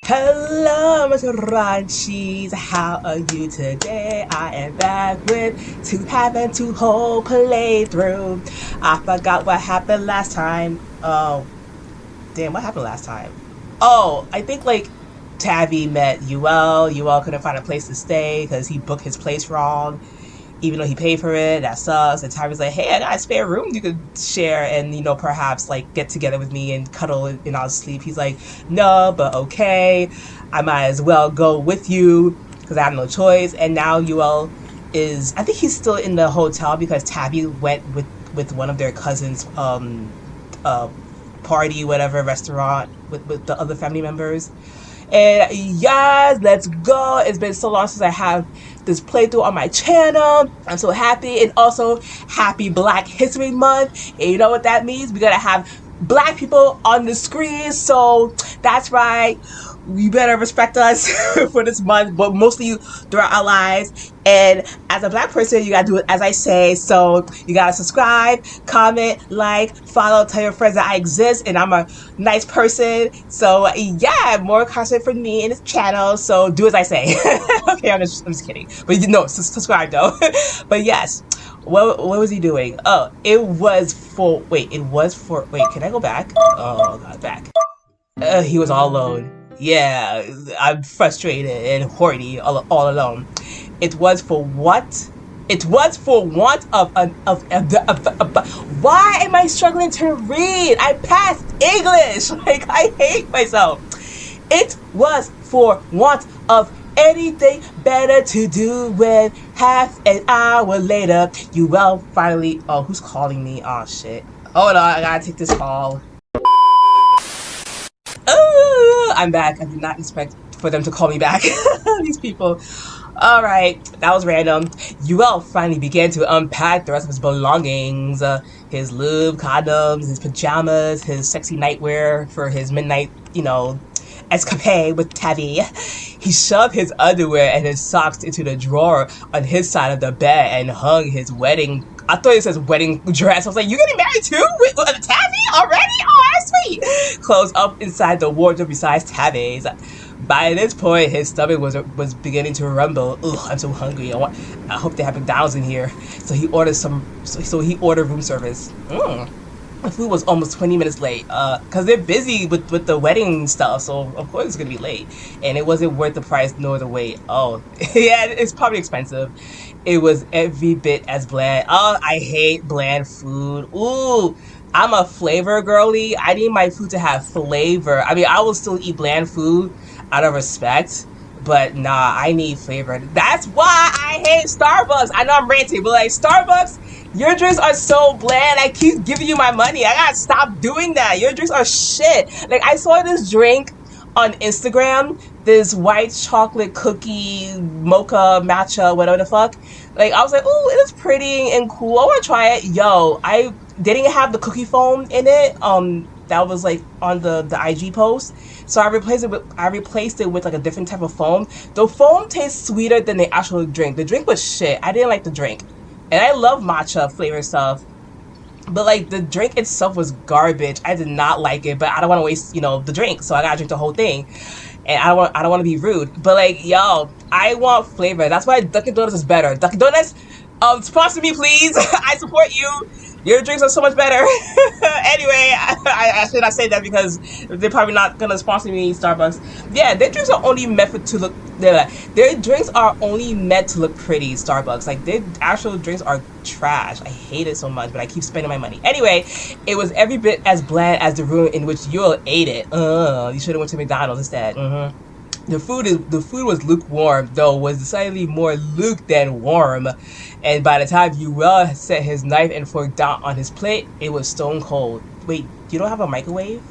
Hello, Mr. Ranchis. How are you today? I am back with two whole playthrough. I forgot what happened last time. Oh, damn, what happened last time? Oh, I think like Tabby met Yuel. Yuel couldn't find a place to stay because he booked his place wrong, even though he paid for it. That sucks. And Tabby's like, hey, I got a spare room you could share and, perhaps like get together with me and cuddle in our sleep. He's like, no, but okay. I might as well go with you because I have no choice. And now Yuel I think he's still in the hotel because Tabby went with one of their cousins, uh, party, whatever, restaurant with the other family members. And yes, let's go. It's been so long since I have this playthrough on my channel. I'm so happy. And also, happy Black History Month. And you know what that means? We gotta have black people on the screen. So that's right. You better respect us for this month, but mostly throughout our lives. And as a black person, you gotta do it as I say. So you gotta subscribe, comment, like, follow, tell your friends that I exist and I'm a nice person. So yeah, more content from me in this channel. So do as I say. Okay, I'm just kidding. But subscribe though. But yes. What was he doing? Oh, it was for, wait, can I go back? Oh, God, back. He was all alone. Yeah, I'm frustrated and horny all alone. It was for what? It was for want of why am I struggling to read? I passed English. Like, I hate myself. It was for want of anything better to do when half an hour later, Yuel finally, oh, who's calling me? Oh, shit. Hold on, I gotta take this call. I'm back. I did not expect for them to call me back. These people. Alright, that was random. Yuel finally began to unpack the rest of his belongings. His lube, condoms, his pajamas, his sexy nightwear for his midnight, escapade with Tabby. He shoved his underwear and his socks into the drawer on his side of the bed and hung his I thought it says wedding dress. I was like, you getting married too? With Tabby already? Oh, that's sweet. Clothes up inside the wardrobe besides Tabby's. By this point, his stomach was beginning to rumble. Ugh, I'm so hungry. I hope they have McDonald's in here. So he ordered he ordered room service. The food was almost 20 minutes late, cause they're busy with the wedding stuff, so of course it's gonna be late, and it wasn't worth the price nor the wait. Oh, yeah, it's probably expensive. It was every bit as bland. Oh, I hate bland food. Ooh, I'm a flavor girly. I need my food to have flavor. I mean, I will still eat bland food out of respect, but nah, I need flavor. That's why I hate Starbucks. I know I'm ranting, but like Starbucks, your drinks are so bland. I keep giving you my money. I gotta stop doing that. Your drinks are shit. Like, I saw this drink on Instagram, this white chocolate cookie mocha matcha, whatever the fuck. Like, I was like, ooh, it is pretty and cool. I want to try it. Yo, they didn't have the cookie foam in it. That was like on the IG post. So I replaced it with like a different type of foam. The foam tastes sweeter than the actual drink. The drink was shit. I didn't like the drink. And I love matcha flavor stuff. But like the drink itself was garbage. I did not like it, but I don't want to waste, the drink. So I gotta drink the whole thing. And I don't want to be rude. But like, yo, I want flavor. That's why Dunkin' Donuts is better. Dunkin' Donuts, sponsor me, please. I support you. Your drinks are so much better. Anyway, I should not say that because they're probably not gonna sponsor me, Starbucks. Yeah, their drinks are only meant to look. Their drinks are only meant to look pretty, Starbucks. Like, their actual drinks are trash. I hate it so much, but I keep spending my money. Anyway, it was every bit as bland as the room in which Yuel ate it. You should have went to McDonald's instead. The food was lukewarm, though was decidedly more luke than warm. And by the time Yuel set his knife and fork down on his plate, it was stone cold. Wait, you don't have a microwave?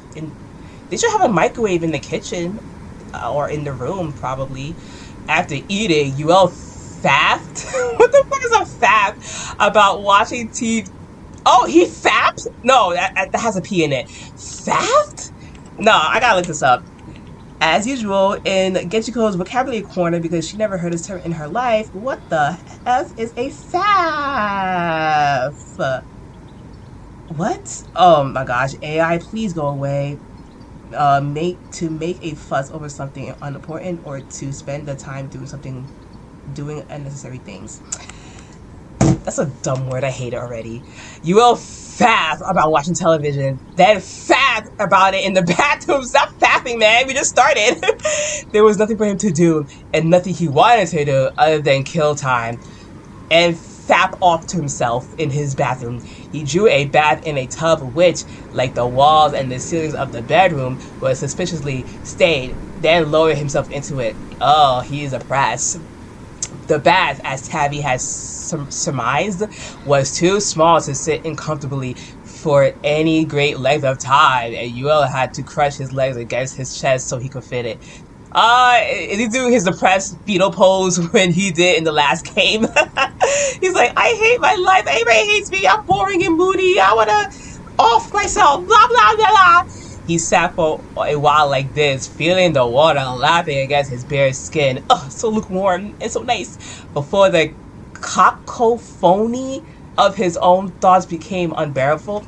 They should have a microwave in the kitchen, or in the room probably. After eating, Yuel fapped. What the fuck is a fapp about watching TV? Oh, he fapped? No, that has a P in it. Fapped? No, I gotta look this up. As usual, in Genchiko's vocabulary corner, because she never heard this term in her life, what the F is a faff? What? Oh my gosh, AI, please go away. make a fuss over something unimportant or to spend the time doing unnecessary things. That's a dumb word. I hate it already. You will fast about watching television, then fast about it in the bathroom. Stop fapping, man. We just started. There was nothing for him to do, and nothing he wanted to do other than kill time and fap off to himself in his bathroom. He drew a bath in a tub which, like the walls and the ceilings of the bedroom, was suspiciously stained, then lowered himself into it. Oh, he is oppressed. The bath, as Tabby had surmised, was too small to sit in comfortably for any great length of time, and Yuel had to crush his legs against his chest so he could fit it. Is he doing his depressed fetal pose when he did in the last game? He's like, I hate my life, everybody hates me, I'm boring and moody, I wanna off myself, blah blah blah blah. He sat for a while like this, feeling the water lapping against his bare skin. Oh, so lukewarm and so nice. Before the cacophony of his own thoughts became unbearable.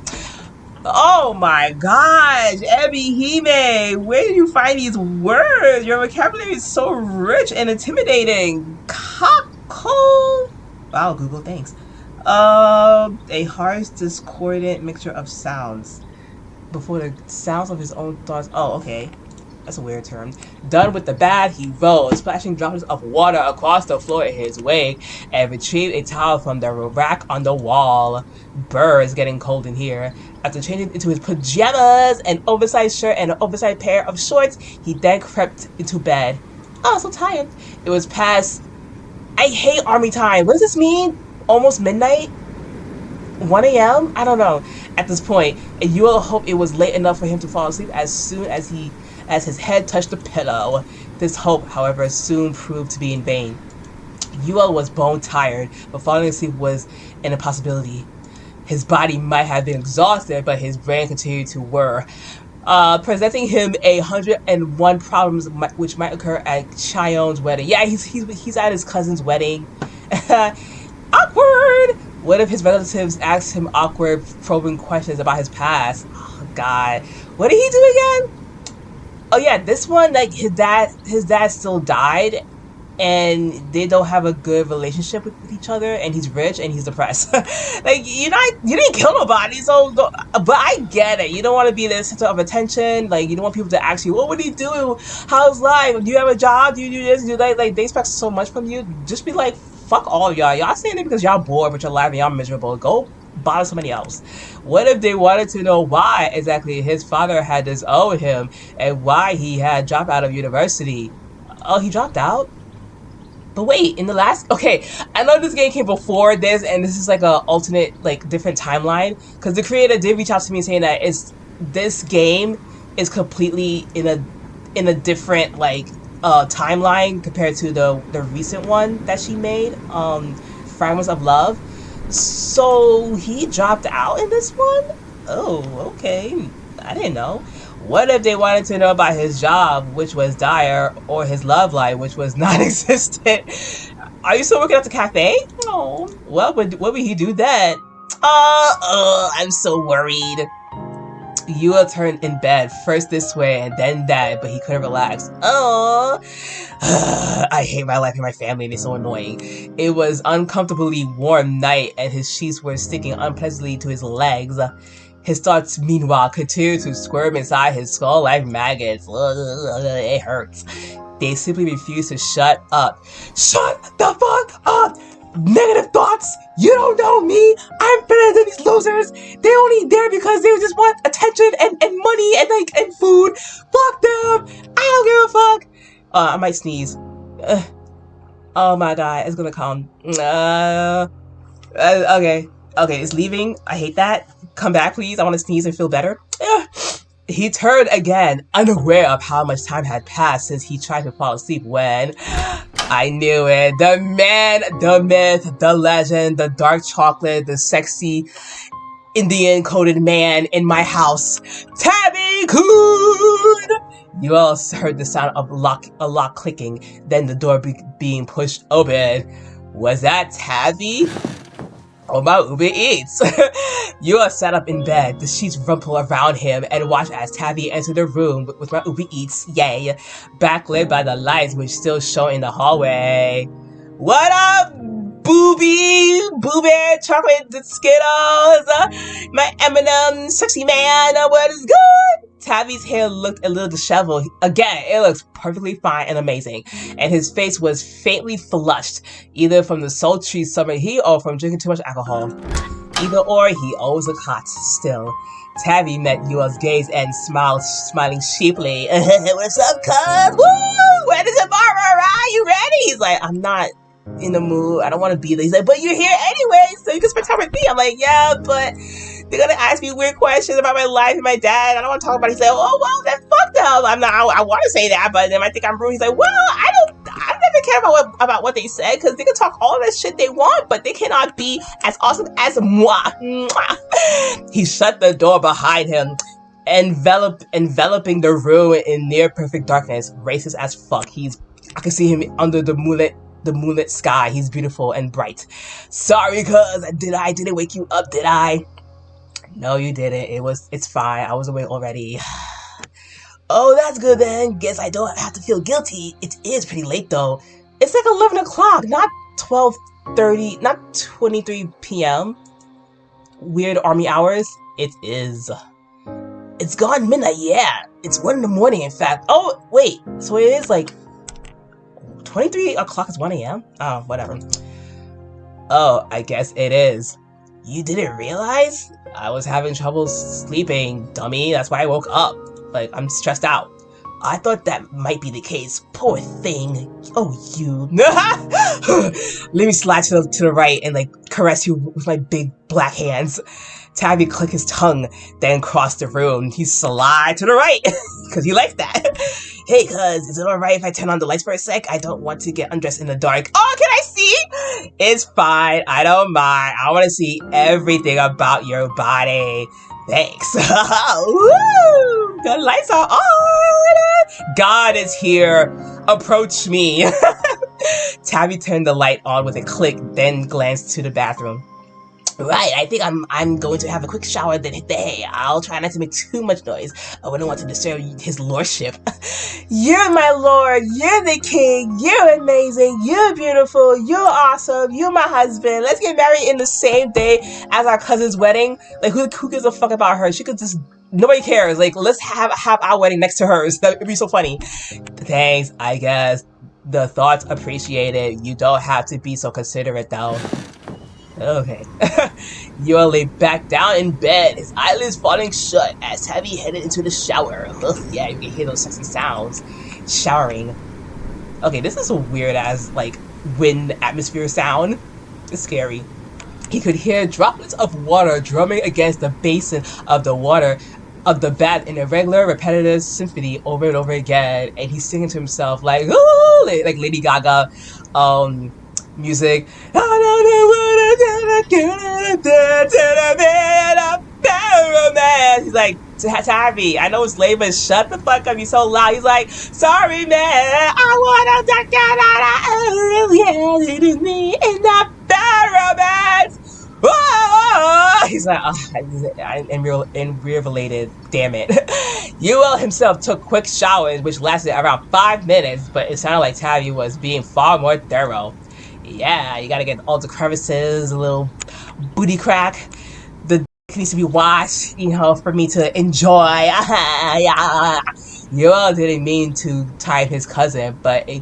Oh my gosh, Ebihime, where did you find these words? Your vocabulary is so rich and intimidating. Caco. Wow, Google, thanks. A harsh, discordant mixture of sounds. Before the sounds of his own thoughts. Oh, okay. That's a weird term. Done with the bath, he rose, splashing droplets of water across the floor in his wake, and retrieved a towel from the rack on the wall. Brr, it's getting cold in here. After changing into his pajamas, an oversized shirt, and an oversized pair of shorts, he then crept into bed. Oh, so tired. It was past... I hate army time. What does this mean? Almost midnight? 1 a.m.? I don't know. At this point, and Yuel hoped it was late enough for him to fall asleep as soon as his head touched the pillow. This hope, however, soon proved to be in vain. Yuel was bone tired, but falling asleep was an impossibility. His body might have been exhausted, but his brain continued to whir, presenting him 101 problems which might occur at Chion's wedding. Yeah, he's at his cousin's wedding. Awkward! What if his relatives asked him awkward, probing questions about his past? Oh, God. What did he do again? Oh, yeah, this one, like, his dad still died, and they don't have a good relationship with each other, and he's rich, and he's depressed. Like, you didn't kill nobody, so, but I get it. You don't want to be the center of attention. Like, you don't want people to ask you, what would he do? How's life? Do you have a job? Do you do this? Do that? Like, they expect so much from you. Just be like, fuck all of y'all. Y'all staying there because y'all bored with your life and y'all miserable. Go bother somebody else. What if they wanted to know why exactly his father had disowned him and why he had dropped out of university? Oh, he dropped out? But wait, in the last... Okay, I know this game came before this, and this is like a alternate, like, different timeline. Because the creator did reach out to me saying that this game is completely in a different, like, timeline compared to the recent one that she made, Fragments of Love. So he dropped out in this one? Oh, okay. I didn't know. What if they wanted to know about his job, which was dire, or his love life, which was non-existent? Are you still working at the cafe? Oh, what would he do then? I'm so worried. Yuel turned in bed, first this way and then that, but he couldn't relax. Oh, I hate my life and my family, and it's so annoying. It was uncomfortably warm night, and his sheets were sticking unpleasantly to his legs. His thoughts, meanwhile, continued to squirm inside his skull like maggots. It hurts. They simply refused to shut up. Shut the fuck up! Negative thoughts! You don't know me! I'm better than these losers! They're only there because they just want attention and money and food! Fuck them! I don't give a fuck! I might sneeze. Oh my god, it's gonna come. Okay, it's leaving. I hate that. Come back, please. I want to sneeze and feel better. He turned again, unaware of how much time had passed since he tried to fall asleep when... I knew it. The man, the myth, the legend, the dark chocolate, the sexy Indian-coded man in my house. Tabby-kun! You all heard the sound of a lock clicking, then the door being pushed open. Was that Tabby? Oh my Uber Eats! You are sat up in bed, the sheets rumple around him, and watch as Tabby entered the room with my Uber Eats, yay, backlit by the lights which still shone in the hallway. What up, booby, chocolate Skittles, my M&M, sexy man, what is good? Tabby's hair looked a little disheveled. Again, it looks perfectly fine and amazing, and his face was faintly flushed, either from the sultry summer heat or from drinking too much alcohol. Either or, he always looked hot still. Tabby met Yuel's gaze and smiled, smiling sheepily. What's up, cuz? Woo! When is it, Barbara? Are you ready? He's like, I'm not in the mood. I don't want to be there. He's like, but you're here anyway, so you can spend time with me. I'm like, yeah, but they're gonna ask me weird questions about my life and my dad. I don't want to talk about it. He's like, oh, well, then fuck them. I'm not, I want to say that, but they might think I'm rude. He's like, well, I never care about what they said, because they can talk all that shit they want, but they cannot be as awesome as moi. He shut the door behind him, enveloping the room in near perfect darkness. Racist as fuck. I can see him under the moonlit sky. He's beautiful and bright. Sorry, cuz, didn't wake you up, did I? No, you didn't. It's fine. I was awake already. Oh, that's good then. Guess I don't have to feel guilty. It is pretty late though. It's like 11 o'clock, not 12:30, not 23 p.m. Weird army hours. It is. It's gone midnight, yeah. It's 1 in the morning, in fact. Oh, wait. So it is like 23 o'clock is 1 a.m.? Oh, whatever. Oh, I guess it is. You didn't realize? I was having trouble sleeping, dummy. That's why I woke up. Like, I'm stressed out. I thought that might be the case. Poor thing. Oh, you. Let me slide to the right and, like, caress you with my big black hands. Tabby clicked his tongue, then crossed the room. He slid to the right, because he likes that. Hey, cuz, is it alright if I turn on the lights for a sec? I don't want to get undressed in the dark. Oh, can I see? It's fine. I don't mind. I want to see everything about your body. Thanks. Woo! The lights are on. God is here. Approach me. Tabby turned the light on with a click, then glanced to the bathroom. Right, I think I'm going to have a quick shower, then hit the hay. I'll try not to make too much noise. I wouldn't want to disturb his lordship. You're my lord. You're the king. You're amazing. You're beautiful. You're awesome. You're my husband. Let's get married in the same day as our cousin's wedding. Like, who gives a fuck about her? She could just... Nobody cares. Like, let's have our wedding next to hers. That would be so funny. Thanks, I guess. The thought's appreciated. You don't have to be so considerate, though. Okay. Yuel lay back down in bed, his eyelids falling shut as Tabby headed into the shower. Ugh, yeah, you can hear those sexy sounds. Showering. Okay, this is a weird-ass, like, wind atmosphere sound. It's scary. He could hear droplets of water drumming against the basin of the water of the bath in a regular, repetitive symphony over and over again. And he's singing to himself, like, ooh, like Lady Gaga, music. He's like, Tabby, I know it's late, but shut the fuck up, you're so loud. He's like, sorry, man, I wanna talk about me in the romance. He's like, oh, I'm related, damn it. Yuel himself took quick showers, which lasted around 5 minutes, but it sounded like Tabby was being far more thorough. Yeah, you gotta get all the crevices, a little booty crack. The dick needs to be washed, you know, for me to enjoy. Yuel didn't mean to time his cousin, but a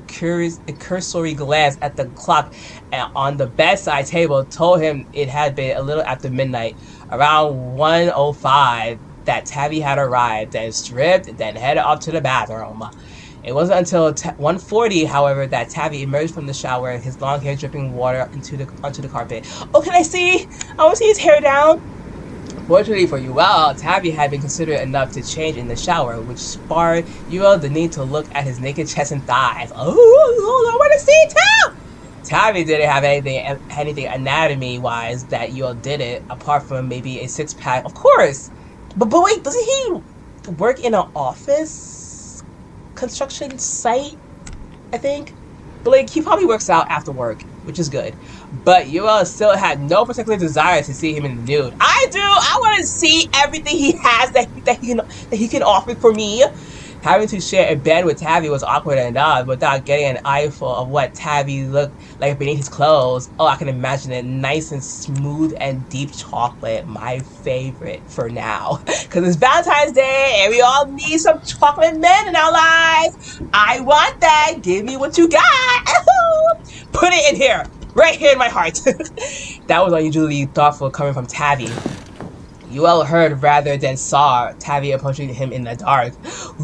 cursory glance at the clock on the bedside table told him it had been a little after midnight, around 1:05, that Tabby had arrived, then stripped, then headed off to the bathroom. It wasn't until 1:40, however, that Tabby emerged from the shower, his long hair dripping water onto the carpet. Oh, can I see? I want to see his hair down. Fortunately for Yuel, Tabby had been considerate enough to change in the shower, which sparred Yuel the need to look at his naked chest and thighs. Oh, I want to see too! Tabby didn't have anything anatomy-wise that Yuel did it, apart from maybe a six-pack. Of course! But wait, doesn't he work in an office? Construction site, I think. But like, he probably works out after work. which is good. But Yuel still had no particular desire to see him in the nude. I do! I want to see everything he has that he can offer for me. Having to share a bed with Tabby was awkward enough without getting an eyeful of what Tabby looked like beneath his clothes. Oh, I can imagine it. Nice and smooth and deep chocolate. My favorite for now. Because it's Valentine's Day and we all need some chocolate men in our lives. I want that. Give me what you got. Put it in here. Right here in my heart. That was unusually thoughtful coming from Tabby. Yuel heard rather than saw Tabby approaching him in the dark.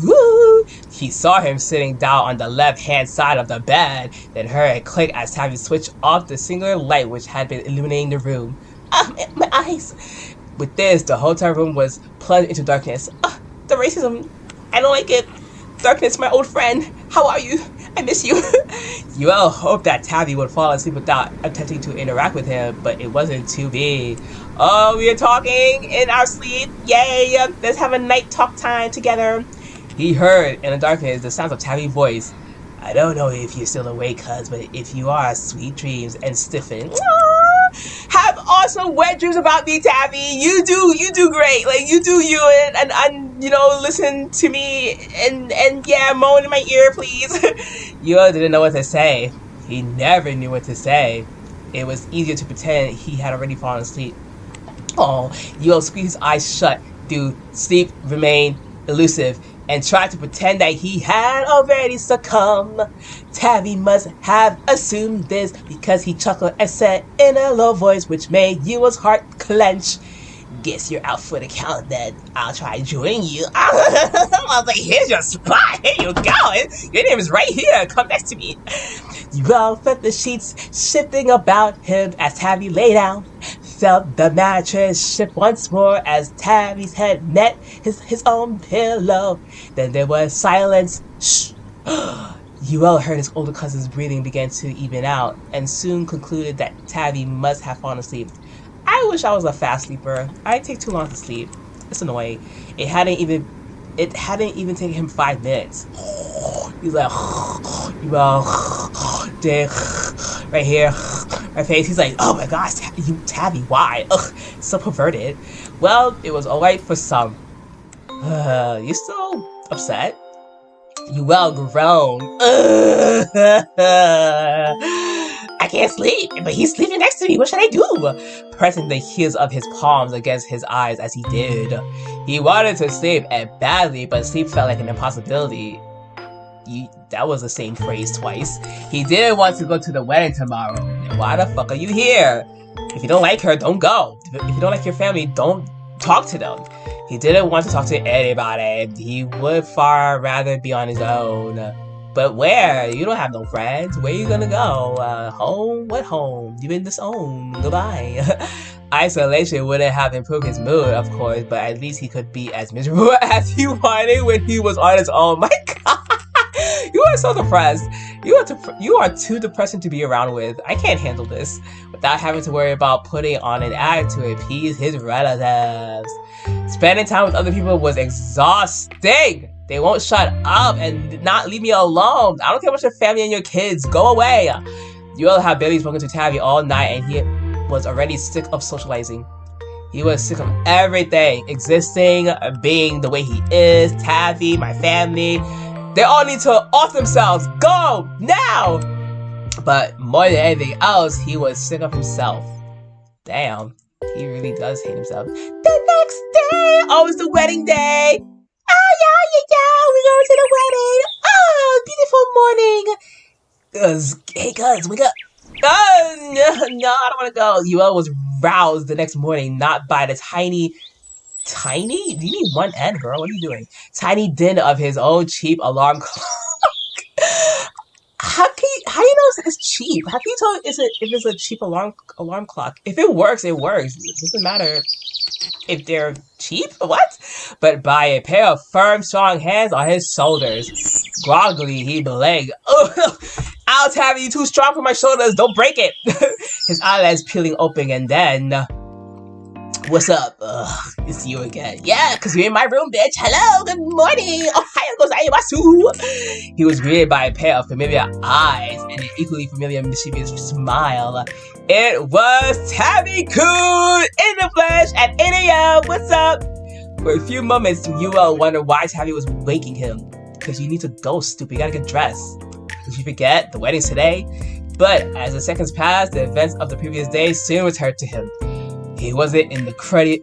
Woo! He saw him sitting down on the left-hand side of the bed, then heard a click as Tabby switched off the singular light which had been illuminating the room. My eyes! With this, the hotel room was plunged into darkness. The racism. I don't like it. Darkness, my old friend. How are you? I miss you. Yuel hoped that Tabby would fall asleep without attempting to interact with him, but it wasn't to be. Oh, we are talking in our sleep. Yay! Let's have a night talk time together. He heard in the darkness the sounds of Tabby's voice. I don't know if you're still awake, cuz, but if you are, sweet dreams and stiffen. Have awesome wet dreams about me, Tabby. You do great. Like, you do you, and you know, listen to me and yeah, moan in my ear, please. Yuel didn't know what to say. He never knew what to say. It was easier to pretend he had already fallen asleep. Oh, Yuel squeezed his eyes shut. Do sleep remain elusive and tried to pretend that he had already succumbed. Tabby must have assumed this because he chuckled and said in a low voice which made Yuel's heart clench. Guess you're out for the count then. I'll try joining you. I was like, here's your spot. Here you go. Your name is right here. Come next to me. Yuel felt the sheets shifting about him as Tabby lay down. Felt the mattress shift once more as Tabby's head met his own pillow. Then there was silence. Shh. Yuel heard his older cousin's breathing begin to even out and soon concluded that Tabby must have fallen asleep. I wish I was a fast sleeper. I take too long to sleep. It's annoying. It hadn't even taken him 5 minutes. He's like, dick, right here, my face. He's like, oh my gosh, Tabby, why? Ugh, so perverted. Well, it was alright for some. You still upset? Yuel groaned. I can't sleep, but he's sleeping next to me. What should I do? Pressing the heels of his palms against his eyes as he did. He wanted to sleep and badly, but sleep felt like an impossibility. That was the same phrase twice. He didn't want to go to the wedding tomorrow. Why the fuck are you here? If you don't like her, don't go. If you don't like your family, don't talk to them. He didn't want to talk to anybody. He would far rather be on his own. But where? You don't have no friends. Where are you gonna go? Home? What home? You've been disowned. Goodbye. Isolation wouldn't have improved his mood, of course, but at least he could be as miserable as he wanted when he was on his own. My God. You are so depressed. You are too depressing to be around with. I can't handle this without having to worry about putting on an act to appease his relatives. Spending time with other people was exhausting. They won't shut up and not leave me alone. I don't care about your family and your kids. Go away. Yuel had barely spoken to Tabby all night and he was already sick of socializing. He was sick of everything. Existing, being the way he is. Tabby, my family. They all need to off themselves. Go! Now! But more than anything else, he was sick of himself. Damn. He really does hate himself. The next day! Oh, it's the wedding day! Yeah, we're going to the wedding. Hey, cuz, wake up. No, I don't want to go. Yuel was roused the next morning, not by the tiny? Do you need one end, girl? What are you doing? Tiny din of his own cheap alarm clock. How do you know it's cheap? How can you tell if it's a cheap alarm clock? If it works, it works. It doesn't matter if they're cheap, what? But by a pair of firm, strong hands on his shoulders. Groggily, he begged, "Oh, I'll have you too strong for my shoulders. Don't break it." His eyelids peeling open, and then, What's up? It's you again. Yeah, because you're in my room, bitch. Hello, good morning. Ohio gozaimasu. He was greeted by a pair of familiar eyes and an equally familiar mischievous smile. It was Tabby Coon in the flesh at 8 a.m. What's up? For a few moments, Yuel wondered why Tabby was waking him. Because you need to go, stupid. You gotta get dressed. Did you forget? The wedding's today. But as the seconds passed, the events of the previous day soon returned to him. He wasn't in his cruddy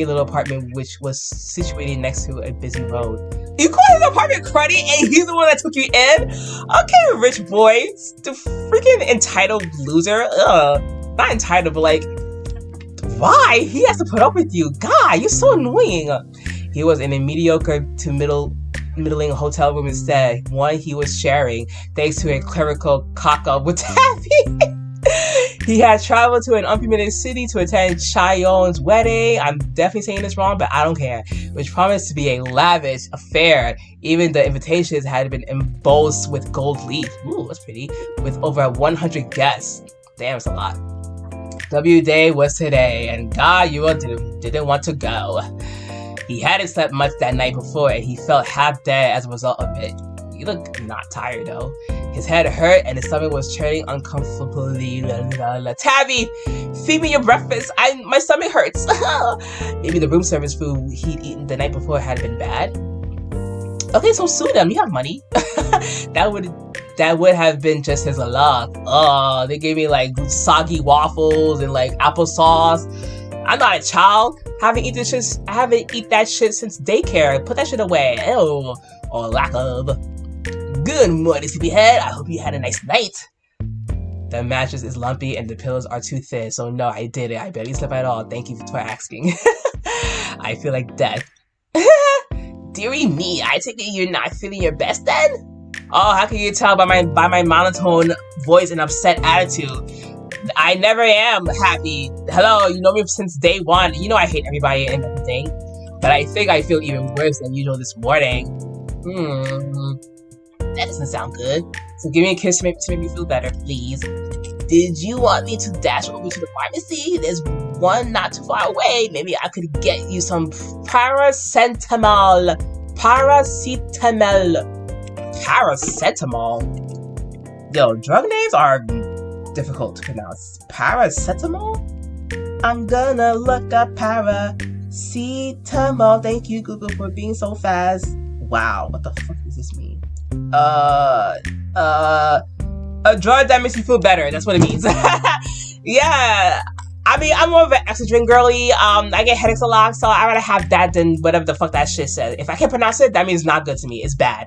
little apartment, which was situated next to a busy road. You call his apartment cruddy and he's the one that took you in? Okay, rich boy. The freaking entitled loser. Not entitled, but like, why? He has to put up with you. God, you're so annoying. He was in a mediocre to middling hotel room instead, one he was sharing, thanks to a clerical cock-up with Tabby. He had traveled to an unfamiliar city to attend Chaeyoung's wedding. I'm definitely saying this wrong, but I don't care. Which promised to be a lavish affair. Even the invitations had been embossed with gold leaf. Ooh, that's pretty. With over 100 guests. Damn, it's a lot. W Day was today, and God, Yuel didn't want to go. He hadn't slept much that night before, and he felt half dead as a result of it. He looked not tired, though. His head hurt, and his stomach was churning uncomfortably. Tabby, feed me your breakfast. My stomach hurts. Maybe the room service food he'd eaten the night before had been bad. Okay, so sue them. You have money. That would have been just his luck. Oh, they gave me like soggy waffles and like applesauce. I'm not a child. I haven't eaten that shit since daycare. Put that shit away. Ew. Or lack of. Good morning, sleepyhead. I hope you had a nice night. The mattress is lumpy and the pillows are too thin. So no, I didn't. I barely slept at all. Thank you for asking. I feel like death. Dearie me, I take it you're not feeling your best then? Oh, how can you tell by my monotone voice and upset attitude? I never am happy. Hello, you know me since day one. You know I hate everybody and everything. But I think I feel even worse than usual this morning. That doesn't sound good. So give me a kiss to make me feel better, please. Did you want me to dash over to the pharmacy? There's one not too far away. Maybe I could get you some paracetamol. Yo, drug names are difficult to pronounce. Paracetamol? I'm gonna look up paracetamol. Thank you, Google, for being so fast. Wow, what the fuck does this mean? A drug that makes you feel better. That's what it means. Yeah. I mean, I'm more of an Excedrin girly. I get headaches a lot, so I'd rather have that than whatever the fuck that shit says. If I can't pronounce it, that means it's not good to me. It's bad.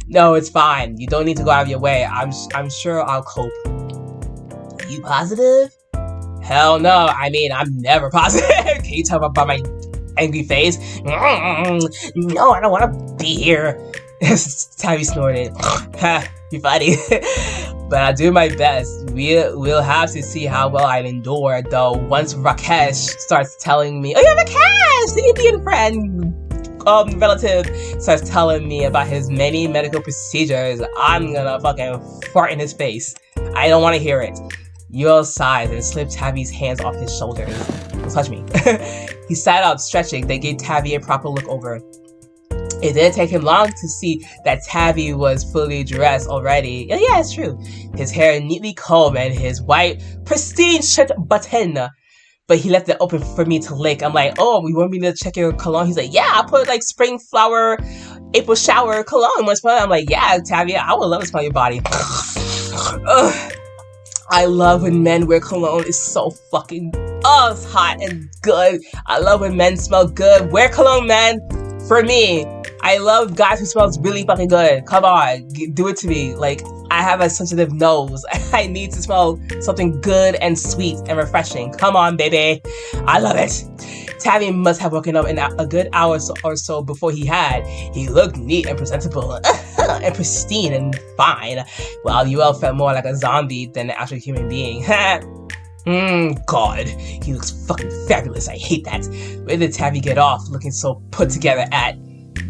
No, it's fine. You don't need to go out of your way. I'm sure I'll cope. You positive? Hell no. I mean, I'm never positive. Can you tell by my angry face? No, I don't want to be here. Tabby snorted. Ha, you're funny. But I'll do my best. We'll have to see how well I endure, though. Once Rakesh starts telling me, oh yeah, Rakesh, the Indian friend, relative, starts telling me about his many medical procedures, I'm gonna fucking fart in his face. I don't want to hear it. Yuel sighed and slipped Tabby's hands off his shoulders. Don't touch me. He sat up, stretching, then gave Tabby a proper look over. It didn't take him long to see that Tabby was fully dressed already. Yeah, it's true. His hair neatly combed and his white, pristine shirt button. But he left it open for me to lick. I'm like, oh, you want me to check your cologne? He's like, yeah, I put like spring flower, April shower cologne. I'm like, yeah, Tabby, I would love to smell your body. I love when men wear cologne. It's so fucking, it's hot and good. I love when men smell good. Wear cologne, man. For me, I love guys who smells really fucking good. Come on, do it to me. Like, I have a sensitive nose. I need to smell something good and sweet and refreshing. Come on, baby. I love it. Tabby must have woken up in a good hour or so before he had. He looked neat and presentable and pristine and fine, while Yuel felt more like a zombie than an actual human being. God, he looks fucking fabulous. I hate that. Where did Tabby get off looking so put together at?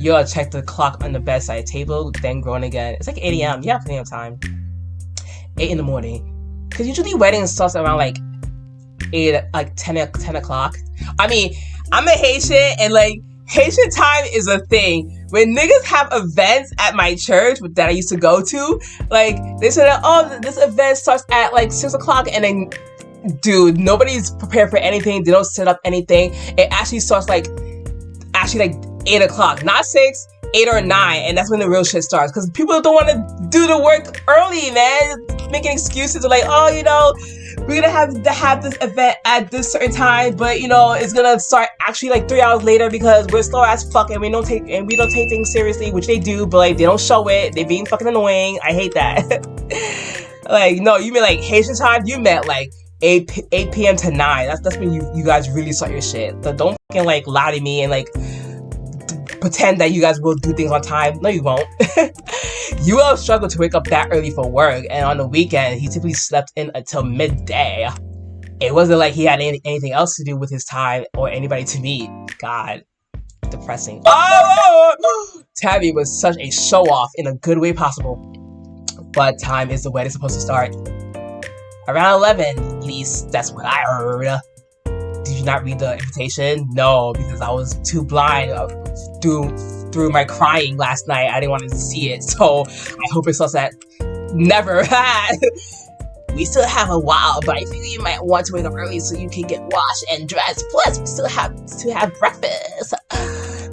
Yuel checked the clock on the bedside table, then groaned again. It's like 8 a.m. You have plenty of time. 8 in the morning. Because usually weddings starts around like 10 o'clock. I mean, I'm a Haitian, and like Haitian time is a thing. When niggas have events at my church that I used to go to, like they said, oh, this event starts at like 6 o'clock, and then, dude, nobody's prepared for anything. They don't set up anything. It actually starts like 8 o'clock, not 6, 8 or 9, and that's when the real shit starts. Because people don't want to do the work early, man. Making excuses like, oh, you know, we're gonna have to have this event at this certain time, but you know, it's gonna start actually like 3 hours later because we're slow as fuck and we don't take things seriously, which they do, but like they don't show it. They being fucking annoying. I hate that. Like, no, you mean like Haitian time? You meant like 8 p.m. to 9. That's when you guys really start your shit. So don't fucking like lie to me and like pretend that you guys will do things on time. No, you won't. Yuel struggled to wake up that early for work, and on the weekend, he typically slept in until midday. It wasn't like he had anything else to do with his time or anybody to meet. God, depressing. Oh! Tabby was such a show-off in a good way possible. But time is the wedding supposed to start. Around 11, at least that's what I heard. Did you not read the invitation? No, because I was too blind through my crying last night. I didn't want to see it, so I hope it's something that never had. We still have a while, but I figure you might want to wake up early so you can get washed and dressed. Plus, we still have to have breakfast.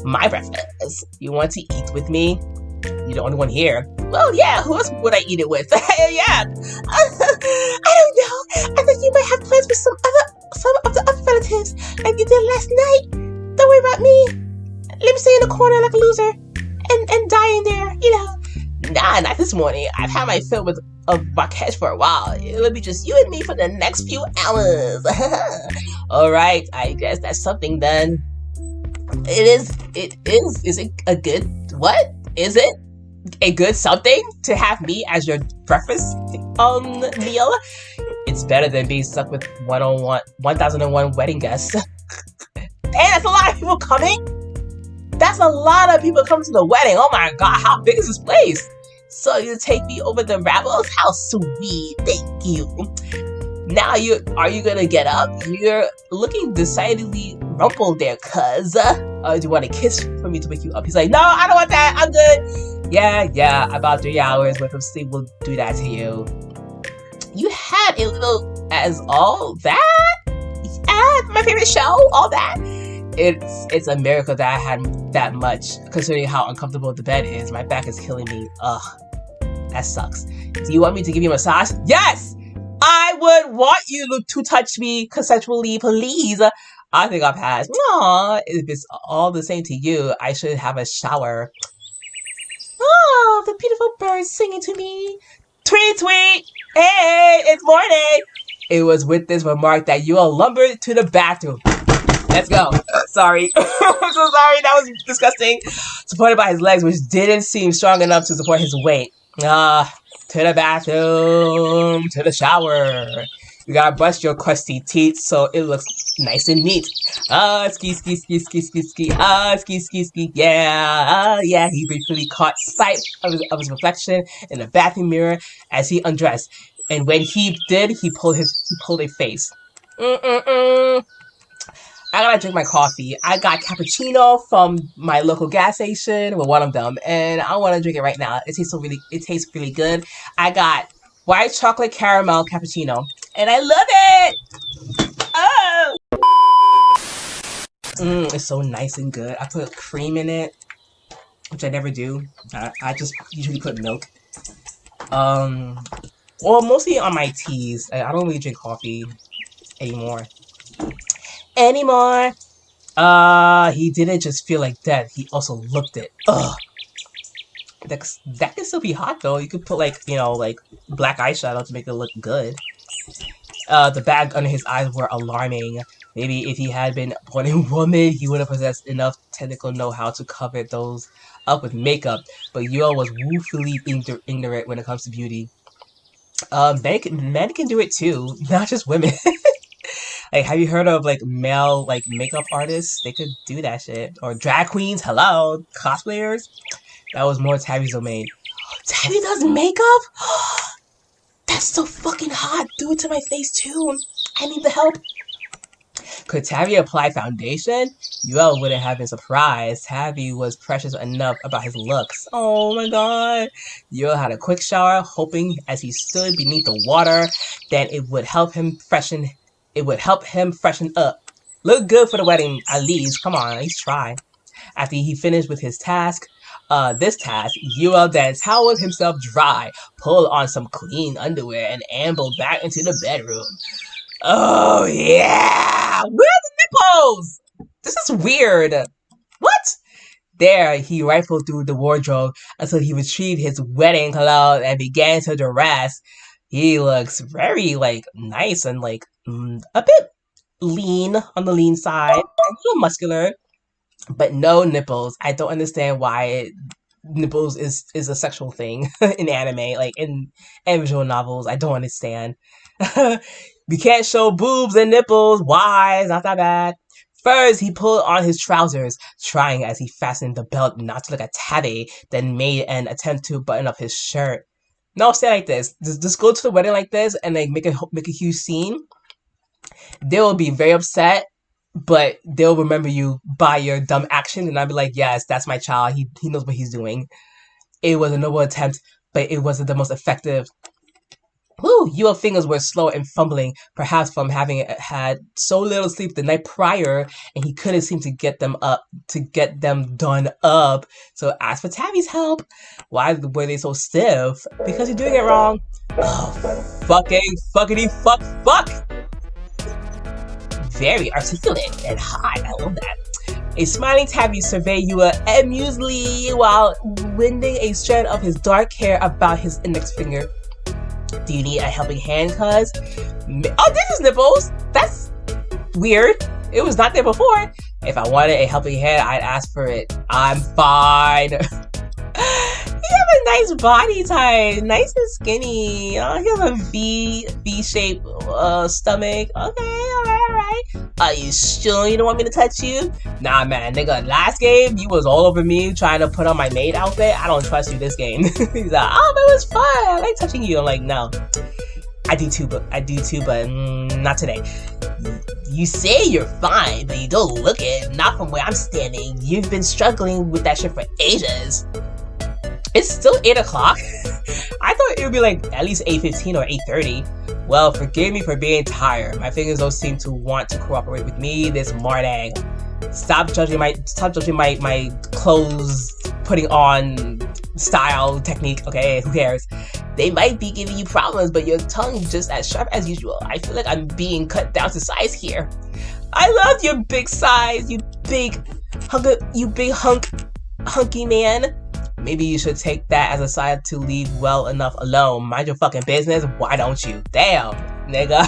My breakfast. You want to eat with me? You're the only one here. Well, yeah, who else would I eat it with? Yeah. I don't know. I think you might have plans with some of the other relatives like you did last night. Don't worry about me. Let me stay in the corner like a loser and die in there, you know. Nah, not this morning. I've had my fill of my catch for a while. It'll be just you and me for the next few hours. Alright, I guess that's something then. It is. Is it a good, what? Is it a good something to have me as your breakfast meal? It's better than being stuck with 1001 wedding guests. Hey, that's a lot of people coming. That's a lot of people coming to the wedding. Oh my god, how big is this place? So you take me over the Rebels? How sweet. Thank you. Now are you gonna get up? You're looking decidedly rumpled there, cuz. Do you want a kiss for me to wake you up? He's like, no, I don't want that. I'm good. Yeah, about 3 hours worth of sleep will do that to you. You had a little as all that? Yeah, my favorite show, all that. It's a miracle that I had that much, considering how uncomfortable the bed is. My back is killing me. Ugh, that sucks. Do you want me to give you a massage? Yes! I would want you to touch me consensually, please. I think I'll pass. Aww, if it's all the same to you, I should have a shower. Oh, the beautiful birds singing to me. Tweet, tweet! Hey, it's morning! It was with this remark that Yuel lumbered to the bathroom. Let's go. Sorry. I'm so sorry. That was disgusting. Supported by his legs, which didn't seem strong enough to support his weight. To the bathroom, to the shower. You gotta brush your crusty teeth so it looks nice and neat. Ski. Yeah. He briefly caught sight of his reflection in the bathroom mirror as he undressed. And when he did, he pulled a face. I gotta drink my coffee. I got cappuccino from my local gas station, well, one of them, and I want to drink it right now. It tastes really good. I got white chocolate caramel cappuccino, and I love it. Oh, it's so nice and good. I put cream in it, which I never do. I just usually put milk. Well, mostly on my teas. I don't really drink coffee anymore. He didn't just feel like death. He also looked it. Ugh. That can still be hot though. You could put like black eyeshadow to make it look good. The bag under his eyes were alarming. Maybe if he had been born a woman, he would have possessed enough technical know-how to cover those up with makeup. But Yuel was woefully ignorant when it comes to beauty. Men can do it too, not just women. Like, have you heard of like male makeup artists? They could do that shit. Or drag queens. Hello, cosplayers. That was more Tabby's domain. Tabby does makeup? That's so fucking hot. Do it to my face too. I need the help. Could Tabby apply foundation? Yuel wouldn't have been surprised. Tabby was precious enough about his looks. Oh my god. Yuel had a quick shower, hoping as he stood beneath the water, that it would help him freshen up. Look good for the wedding, at least. Come on, at least try. After he finished with his this task, Yuel then toweled himself dry, pulled on some clean underwear, and ambled back into the bedroom. Oh yeah! Where are the nipples? This is weird. What? There, he rifled through the wardrobe until he retrieved his wedding clothes and began to dress. He looks very, nice and, a bit lean on the lean side. A little muscular. But no nipples. I don't understand why nipples is a sexual thing in anime, in visual novels. I don't understand. We can't show boobs and nipples. Why? It's not that bad. First, he pulled on his trousers, trying as he fastened the belt not to look at Tabby, then made an attempt to button up his shirt. No, stay like this. Just go to the wedding like this and make a huge scene. They will be very upset, but they'll remember you by your dumb action, and I'll be like, yes, that's my child. He knows what he's doing. It was a noble attempt, but it wasn't the most effective. Yuel's fingers were slow and fumbling, perhaps from having had so little sleep the night prior, and he couldn't seem to get them done up. So ask for Tabby's help. Why were they so stiff? Because you're doing it wrong. Oh, fuckity fuck. Very articulate and high. I love that. A smiling Tabby surveyed Yuel amusedly while winding a strand of his dark hair about his index finger. Do you need a helping hand, cuz? Oh, this is nipples! That's weird. It was not there before. If I wanted a helping hand, I'd ask for it. I'm fine. You have a nice body type. Nice and skinny. You have a V-shaped stomach. Okay, alright. Are you sure you don't want me to touch you? Nah, man, nigga, last game, you was all over me trying to put on my maid outfit. I don't trust you this game. He's like, oh, but it was fun. I like touching you. I'm like, no. I do too, but not today. You say you're fine, but you don't look it. Not from where I'm standing. You've been struggling with that shit for ages. It's still 8 o'clock. I thought it would be at least 8:15 or 8:30. Well, forgive me for being tired. My fingers don't seem to want to cooperate with me this morning. Stop judging my clothes putting on style technique, okay? Who cares? They might be giving you problems, but your tongue just as sharp as usual. I feel like I'm being cut down to size here. I love your big size, you big hunky man. Maybe you should take that as a sign to leave well enough alone. Mind your fucking business. Why don't you? Damn, nigga.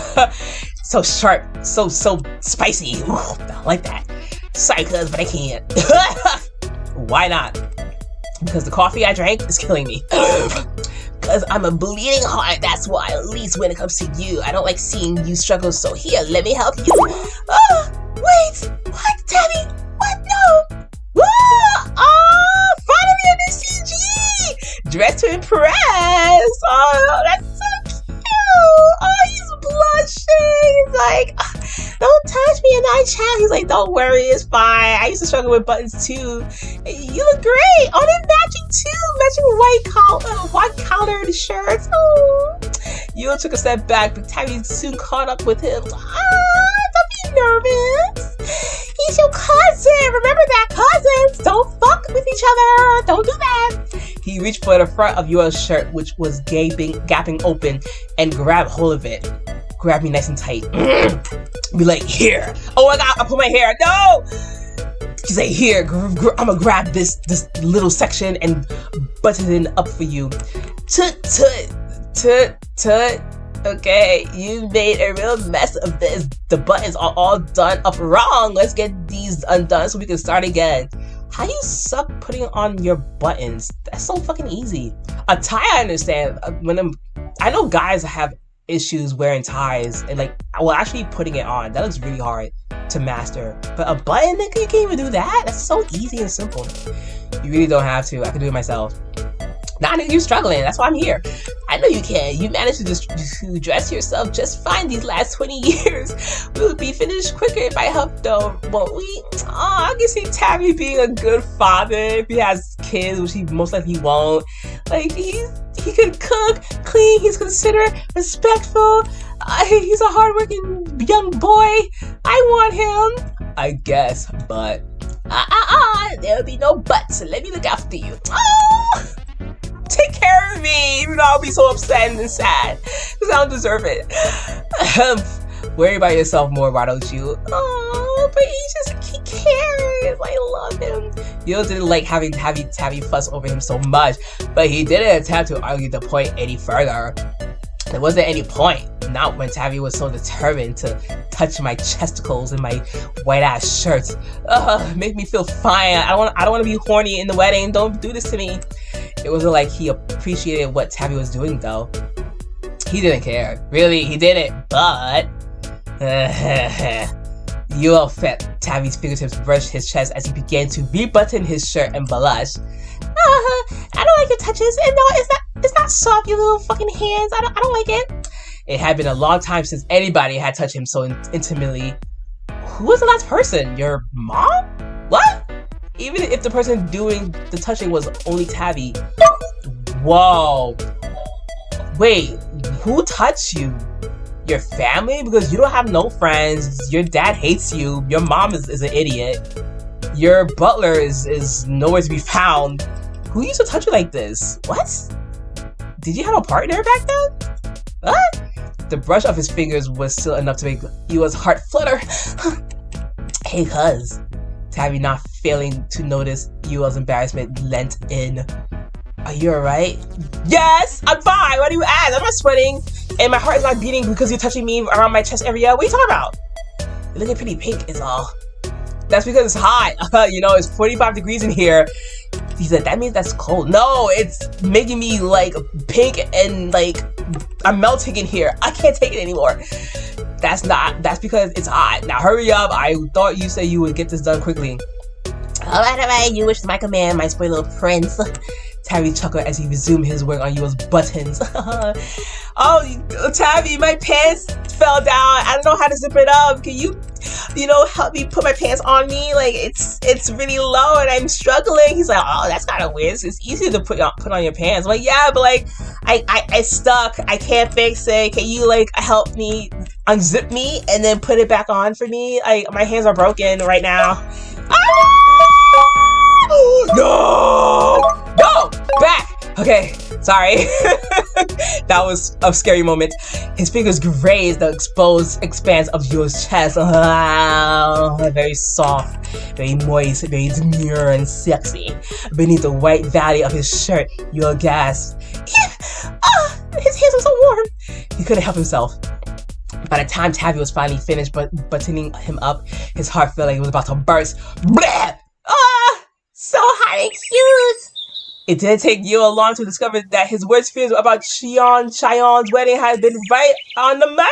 So sharp, so spicy. Ooh, I don't like that. Sorry, cuz, but I can't. Why not? Because the coffee I drank is killing me. Because I'm a bleeding heart, that's why, at least when it comes to you. I don't like seeing you struggle, so here, let me help you. Wait! What, Tabby? What? No! Finally a new CG! Dressed to impress! Oh, that's so cute! Oh, he's blushing! He's like, don't touch me, I'm not a child. He's like, don't worry, it's fine. I used to struggle with buttons too. You look great! Oh, they're matching too! Matching white collared shirts. Oh. Yuel took a step back, but Tabby soon caught up with him. Don't be nervous. He's your cousin. Remember that, cousins? Don't fuck with each other. Don't do that. He reached for the front of Yuel's shirt, which was gapping open, and grabbed hold of it. Grab me nice and tight. Be like, here. Oh my god, I put my hair. No! He's like, here, I'm gonna grab this little section and button it up for you. Tut. Okay, you made a real mess of this. The buttons are all done up wrong. Let's get these undone so we can start again. How do you suck putting on your buttons? That's so fucking easy. A tie, I understand. I know guys have issues wearing ties and actually putting it on. That looks really hard to master. But a button, nigga, you can't even do that? That's so easy and simple. You really don't have to. I can do it myself. Nah, nigga, you're struggling. That's why I'm here. I know you can. You managed to dress yourself just fine these last 20 years. We would be finished quicker if I helped, though, won't we? I can see Tabby being a good father if he has kids, which he most likely won't. Like, he can cook, clean, he's considerate, respectful. He's a hardworking young boy. I want him. I guess, but... there'll be no buts. Let me look after you. Oh! Take care of me, even though I'll be so upset and sad, because I don't deserve it. Worry about yourself more, why don't you? Oh, but he cares. I love him. Yuel didn't like having Tabby fuss over him so much, but he didn't attempt to argue the point any further. There wasn't any point, not when Tabby was so determined to touch my chesticles in my white ass shirt. Make me feel fine. I don't want to be horny in the wedding. Don't do this to me. It wasn't like he appreciated what Tabby was doing though. He didn't care. Really, he didn't. But Yuel felt Tabby's fingertips brush his chest as he began to rebutton his shirt and blush. I don't like your touches. And no, it's not soft, you little fucking hands. I don't like it. It had been a long time since anybody had touched him so intimately. Who was the last person? Your mom? What? Even if the person doing the touching was only Tabby. Whoa. Wait, who touched you? Your family? Because you don't have no friends. Your dad hates you. Your mom is an idiot. Your butler is nowhere to be found. Who used to touch you like this? What? Did you have a partner back then? What? The brush of his fingers was still enough to make Yuel's heart flutter. Hey, cuz. Tabby, not failing to notice Yuel's embarrassment, leant in. Are you alright? Yes, I'm fine. Why do you ask? I'm not sweating, and my heart is not beating because you're touching me around my chest area. What are you talking about? You're looking pretty pink, is all. That's because it's hot. You know, it's 45 degrees in here. He said, that means that's cold. No, it's making me like pink and like I'm melting in here. I can't take it anymore. That's because it's hot. Now hurry up. I thought you said you would get this done quickly. Alright, you wish my command, my spoiled little prince. Tabby chuckled as he resumed his work on Yuel's buttons. Oh, Tabby, my pants fell down. I don't know how to zip it up. Can you help me put my pants on me? Like, it's really low and I'm struggling. He's like, oh, that's kind of weird. It's easy to put on your pants. I'm like, yeah, but like, I stuck. I can't fix it. Can you like help me unzip me and then put it back on for me? My hands are broken right now. No! Back! Okay, sorry. That was a scary moment. His fingers grazed the exposed expanse of Yuel's chest. Very soft, very moist, very demure and sexy. Beneath the white valley of his shirt, Yuel gasped. His hands were so warm. He couldn't help himself. By the time Tabby was finally finished buttoning him up, his heart felt like it was about to burst. Blah! So hot and cute! It didn't take Yuel long to discover that his worst fears about Cheyenne's wedding had been right on the money!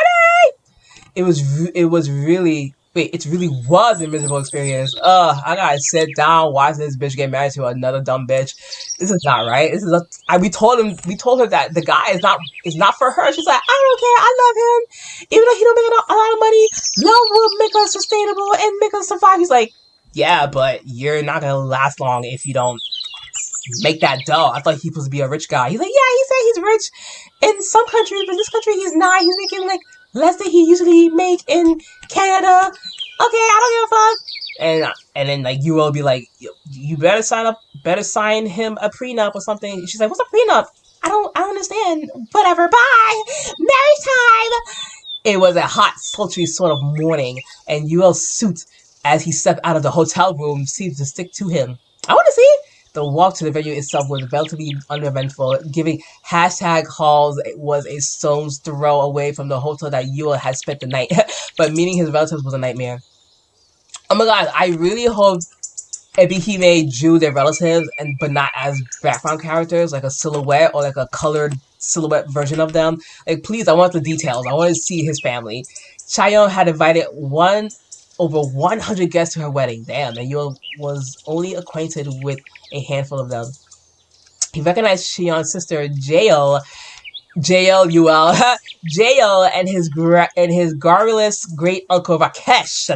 It really was a miserable experience. I gotta sit down, watch this bitch get married to another dumb bitch. This is not right. We told her that the guy is not for her. She's like, I don't care, I love him. Even though he don't make a lot of money, love will make us sustainable and make us survive. He's like, yeah, but you're not gonna last long if you don't make that dough. I thought he was supposed to be a rich guy. He's like, yeah, he said he's rich in some countries, but in this country he's not. He's making like less than he usually make in Canada. Okay, I don't give a fuck. And then like Yuel will be like, you better sign him a prenup or something. She's like, what's a prenup? I don't understand. Whatever, bye. Marriage time. It was a hot, sultry sort of morning, and Yuel's suit as he stepped out of the hotel room seemed to stick to him. I want to see it. The walk to the venue itself was relatively uneventful, giving #halls was a stone's throw away from the hotel that Yuel had spent the night, but meeting his relatives was a nightmare. Oh my god, I really hope Ebihime drew their relatives, but not as background characters, like a silhouette or like a colored silhouette version of them. Like, please, I want the details. I want to see his family. Cheyenne had invited over 100 guests to her wedding. Damn, and Yuel was only acquainted with a handful of them. He recognized Shion's sister, Yuel, Jael, and his garrulous great uncle Rakesh,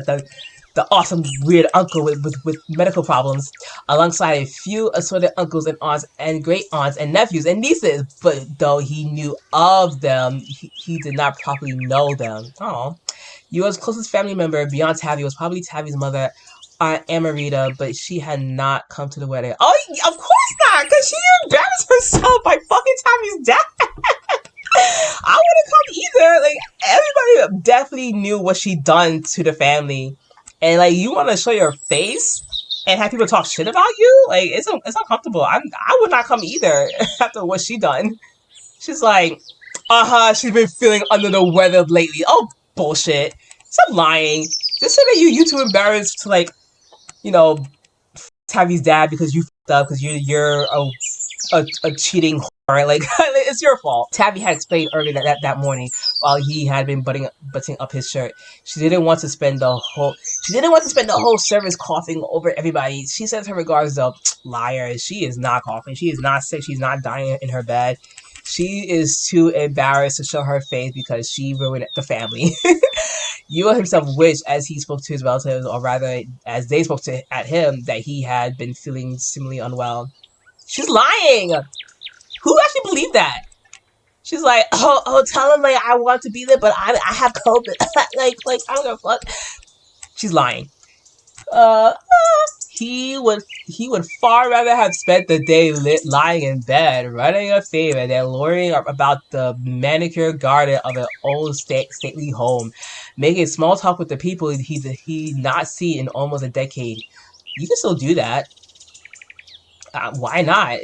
the awesome weird uncle with medical problems, alongside a few assorted uncles and aunts and great aunts and nephews and nieces. But though he knew of them, he did not properly know them. Oh, Yuel's closest family member beyond Tavi was probably Tavi's mother, Aunt Amarita, but she had not come to the wedding. Oh, of course not, because she embarrassed herself by fucking Tavi's dad. I wouldn't come either. Like, everybody definitely knew what she done to the family, and like, you want to show your face and have people talk shit about you? Like, it's uncomfortable. I would not come either after what she done. She's like, she's been feeling under the weather lately. Oh, bullshit. Stop lying. Just say that you too embarrassed to, like, you know, Tavi's dad because you fucked up because you're a cheating whore. Like, it's your fault. Tavi had explained earlier that morning while he had been buttoning up his shirt. She didn't want to spend the whole service coughing over everybody. She sends her regards though. Liar. She is not coughing. She is not sick. She's not dying in her bed. She is too embarrassed to show her face because she ruined the family. Yuel himself wished, as he spoke to his relatives, or rather, as they spoke at him, that he had been feeling similarly unwell. She's lying! Who actually believed that? She's like, tell him, like, I want to be there, but I have COVID. like, I don't give a fuck. She's lying. He would far rather have spent the day lying in bed, running a favor, than worrying about the manicure garden of an old stately home, making small talk with the people he not see in almost a decade. You can still do that. Why not?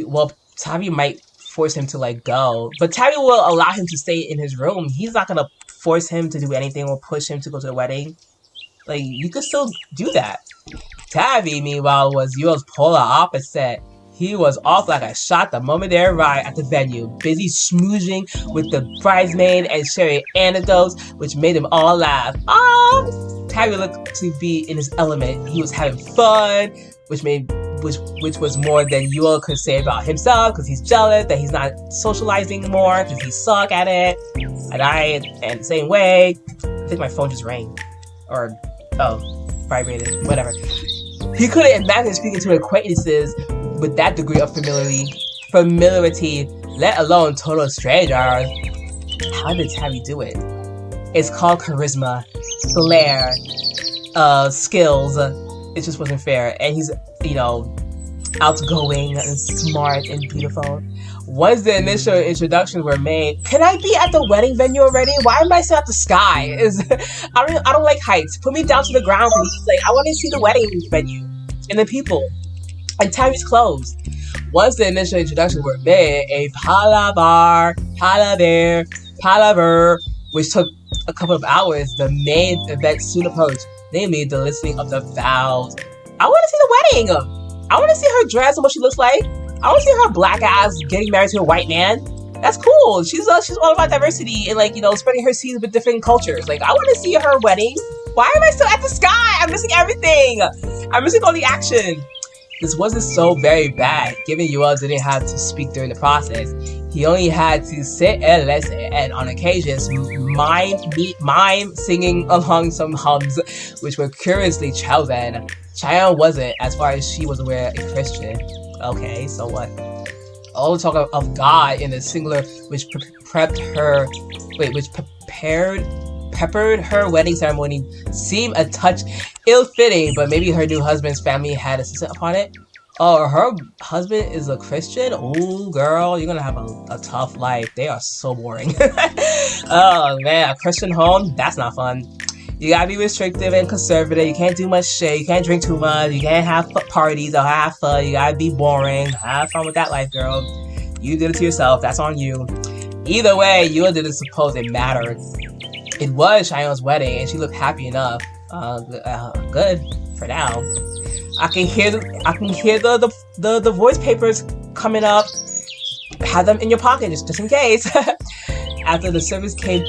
Well, Tavi might force him to like go, but Tavi will allow him to stay in his room. He's not gonna force him to do anything or push him to go to the wedding. Like, you could still do that. Tavi, meanwhile, was Yuel's polar opposite. He was off like a shot the moment they arrived at the venue, busy smoozing with the bridesmaid and sharing anecdotes, which made them all laugh. Tavi looked to be in his element. He was having fun, which was more than Yuel could say about himself, because he's jealous that he's not socializing more, because he suck at it. And I am the same way. I think my phone just rang. Or, vibrated. Whatever. He couldn't imagine speaking to acquaintances with that degree of familiarity, let alone total strangers. How did Tavi do it? It's called charisma, flair, skills. It just wasn't fair. And he's, outgoing and smart and beautiful. Once the initial introductions were made, can I be at the wedding venue already? Why am I still at the sky? I don't like heights. Put me down to the ground, please. Like, I want to see the wedding venue and the people. And Tavi's closed. Once the initial introductions were made, a palaver, which took a couple of hours, the main event soon approached, namely the listening of the vows. I want to see the wedding. I want to see her dress and what she looks like. I want to see her black ass getting married to a white man. That's cool. She's all about diversity and, like, spreading her seeds with different cultures. Like, I want to see her wedding. Why am I still at the sky? I'm missing everything. I'm missing all the action. This wasn't so very bad, given Yuel didn't have to speak during the process. He only had to sit and listen, and on occasions mime singing along some hums, which were curiously chosen. Cheyenne wasn't, as far as she was aware, a Christian. Okay, so what? All the talk of God in the singular, which peppered her wedding ceremony, seemed a touch ill-fitting, but maybe her new husband's family had insisted upon it. Oh, her husband is a Christian? Ooh, girl, you're gonna have a tough life. They are so boring. Oh, man, a Christian home? That's not fun. You gotta be restrictive and conservative. You can't do much shit. You can't drink too much. You can't have parties or have fun. You gotta be boring. Have fun with that life, girl. You did it to yourself. That's on you. Either way, you didn't suppose it mattered. It was Cheyenne's wedding, and she looked happy enough. Good for now. I can hear the voice papers coming up. Have them in your pocket just in case. After the service came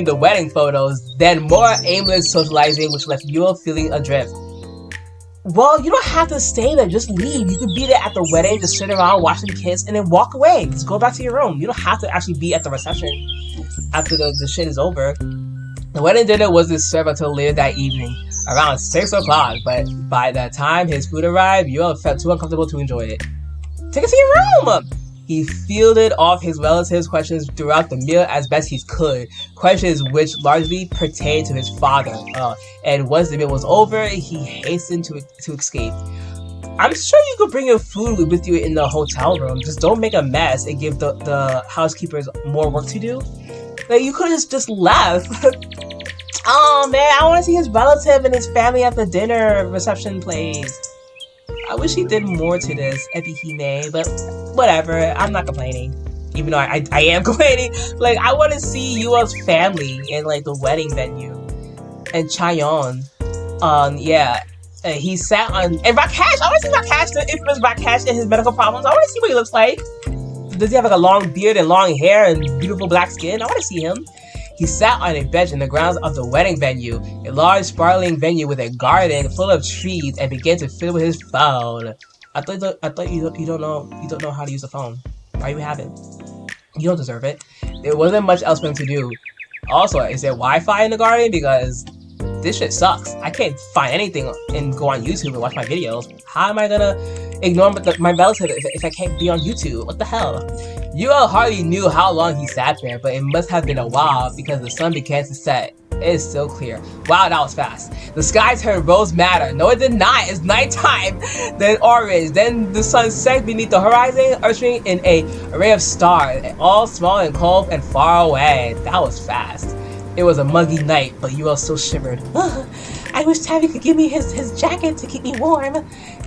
the wedding photos, then more aimless socializing, which left Yuel feeling adrift. Well, you don't have to stay there. Just leave. You could be there at the wedding, just sit around, watch the kids, and then walk away. Just go back to your room. You don't have to actually be at the reception after the shit is over. The wedding dinner wasn't served until later that evening, around 6 o'clock, but by the time his food arrived, Yuel felt too uncomfortable to enjoy it. Take it to your room! He fielded off his relatives' questions throughout the meal as best he could, questions which largely pertained to his father. And once the meal was over, he hastened to escape. I'm sure you could bring your food with you in the hotel room. Just don't make a mess and give the housekeepers more work to do. Like, you could have just left. Oh man, I want to see his relative and his family at the dinner reception place. I wish he did more to this, Epihime, but whatever, I'm not complaining. Even though I am complaining. Like, I want to see Yuel's family in, like, the wedding venue. And Chaeyeon. Yeah. He sat on... And Rakesh! I want to see Rakesh, the infamous Rakesh and his medical problems. I want to see what he looks like. Does he have, like, a long beard and long hair and beautiful black skin? I want to see him. He sat on a bench in the grounds of the wedding venue, a large, sprawling venue with a garden full of trees, and began to fiddle with his phone. I thought you don't know how to use the phone. Why you haven't? You don't deserve it. There wasn't much else for him to do. Also, is there Wi-Fi in the garden? Because this shit sucks. I can't find anything and go on YouTube and watch my videos. How am I gonna ignore my relative if I can't be on YouTube? What the hell? Yuel hardly knew how long he sat there, but it must have been a while because the sun began to set. It is still clear. Wow, that was fast. The sky turned rose madder. No, it did not. It's nighttime. Then orange. Then the sun sank beneath the horizon, ushering in an array of stars, all small and cold and far away. That was fast. It was a muggy night, but Yuel still shivered. I wish Tavi could give me his jacket to keep me warm.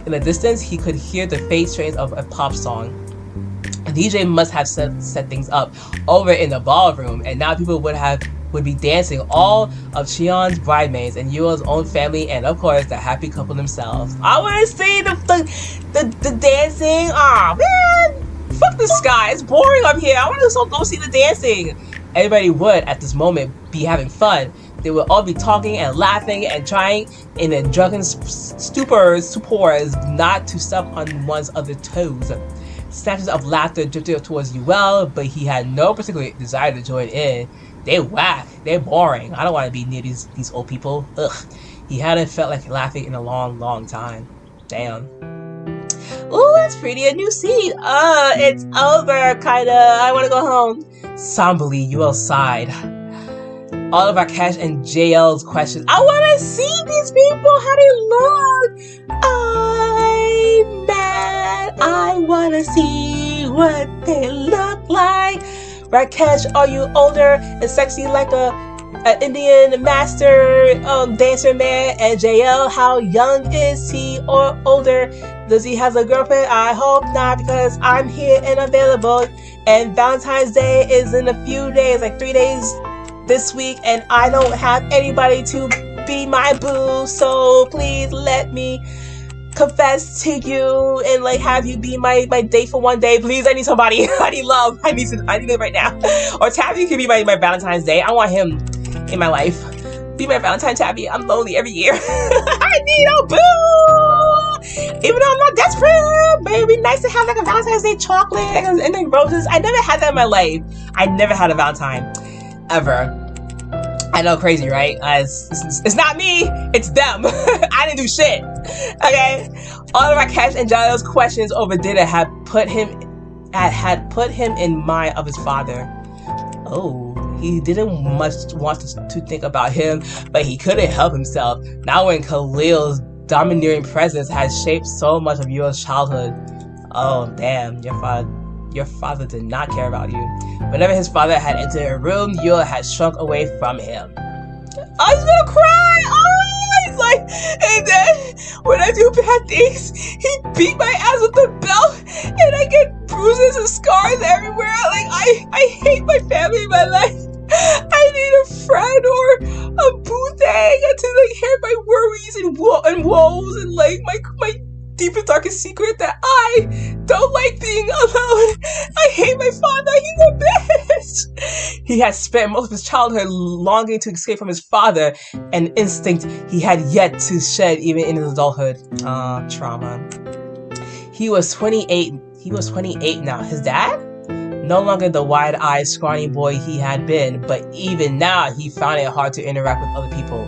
In the distance, he could hear the faint strains of a pop song. The DJ must have set things up over in the ballroom, and now people would be dancing, all of Cheon's bridesmaids and Yuel's own family, and of course the happy couple themselves. I want to see the dancing. Aw, man, fuck the sky. It's boring up here. I want to go see the dancing. Everybody would at this moment be having fun. They would all be talking and laughing and trying in a drunken stupors not to step on one's other toes. Snatches of laughter drifted towards Yuel, but he had no particular desire to join in. They whack. They're boring. I don't want to be near these old people. Ugh. He hadn't felt like laughing in a long, long time. Damn. Ooh, that's pretty. A new scene. It's over, kinda. I want to go home. Somberly, Yuel sighed. All of Rakesh and JL's questions. I want to see these people. How they look. I'm mad. I want to see what they look like. Rakesh, are you older and sexy like an Indian master dancer man? And JL, how young is he or older? Does he have a girlfriend? I hope not, because I'm here and available. And Valentine's Day is in a few days, like 3 days this week, and I don't have anybody to be my boo, so please let me confess to you and like have you be my date for one day. Please, I need somebody. I need love. I need it right now. Or Tabby can be my Valentine's Day. I want him in my life. Be my Valentine, Tabby. I'm lonely every year. I need a boo. Even though I'm not desperate, but it'd be nice to have like a Valentine's Day chocolate and like roses. I never had that in my life. I never had a Valentine. Ever. I know, crazy, right? It's not me, it's them. I didn't do shit. Okay? All of Rakesh and Jael's questions over dinner had put him in mind of his father. Oh, he didn't much want to think about him, but he couldn't help himself. Now when Khalil's domineering presence had shaped so much of Yuel's childhood. Oh, damn, your father did not care about you. Whenever his father had entered a room, Yuel had shrunk away from him. I was gonna cry! Oh, he's like, and then when I do bad things, he beat my ass with the belt, and I get bruises and scars everywhere. Like, I hate my family in my life. I need a friend or a boo thing to like hear my worries and woes and like my deepest, darkest secret that I don't like being alone. I hate my father. He's the best. He he had spent most of his childhood longing to escape from his father, an instinct he had yet to shed even in his adulthood. Trauma. He was 28. He was 28 now. His dad? No longer the wide-eyed, scrawny boy he had been, but even now he found it hard to interact with other people.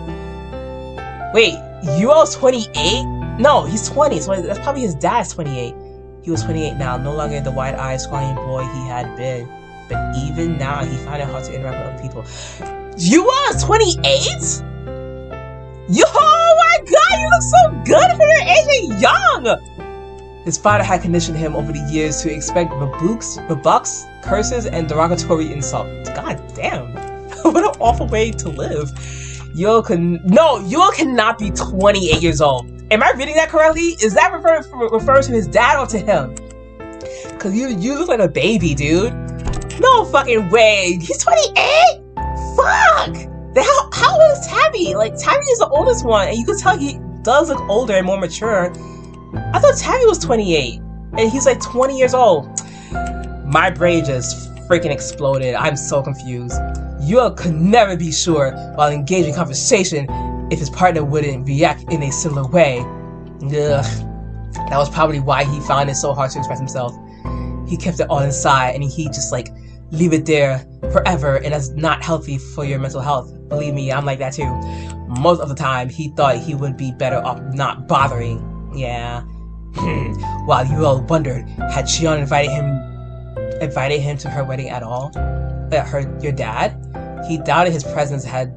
Wait, Yuel's 28? No, he's 20, so that's probably his dad's 28. He was 28 now, no longer the wide-eyed, scrawny boy he had been, but even now he found it hard to interact with other people. Yuel's 28? Oh my god, you look so good for your age and young! His father had conditioned him over the years to expect rebuks, curses, and derogatory insults. God damn. What an awful way to live. Yuel cannot be 28 years old. Am I reading that correctly? Is that referring to his dad or to him? Cause you look like a baby, dude. No fucking way. He's 28? Fuck! How old is Tabby? Like, Tabby is the oldest one, and you can tell he does look older and more mature. I thought Tabby was 28, and he's like 20 years old. My brain just freaking exploded. I'm so confused. Yuel could never be sure while engaging in conversation if his partner wouldn't react in a similar way. Ugh. That was probably why he found it so hard to express himself. He kept it all inside, and he just like leave it there forever, and that's not healthy for your mental health. Believe me, I'm like that too. Most of the time, he thought he would be better off not bothering. Yeah. While Yuel wondered, had Shion invited him to her wedding at all? Your dad? He doubted his presence had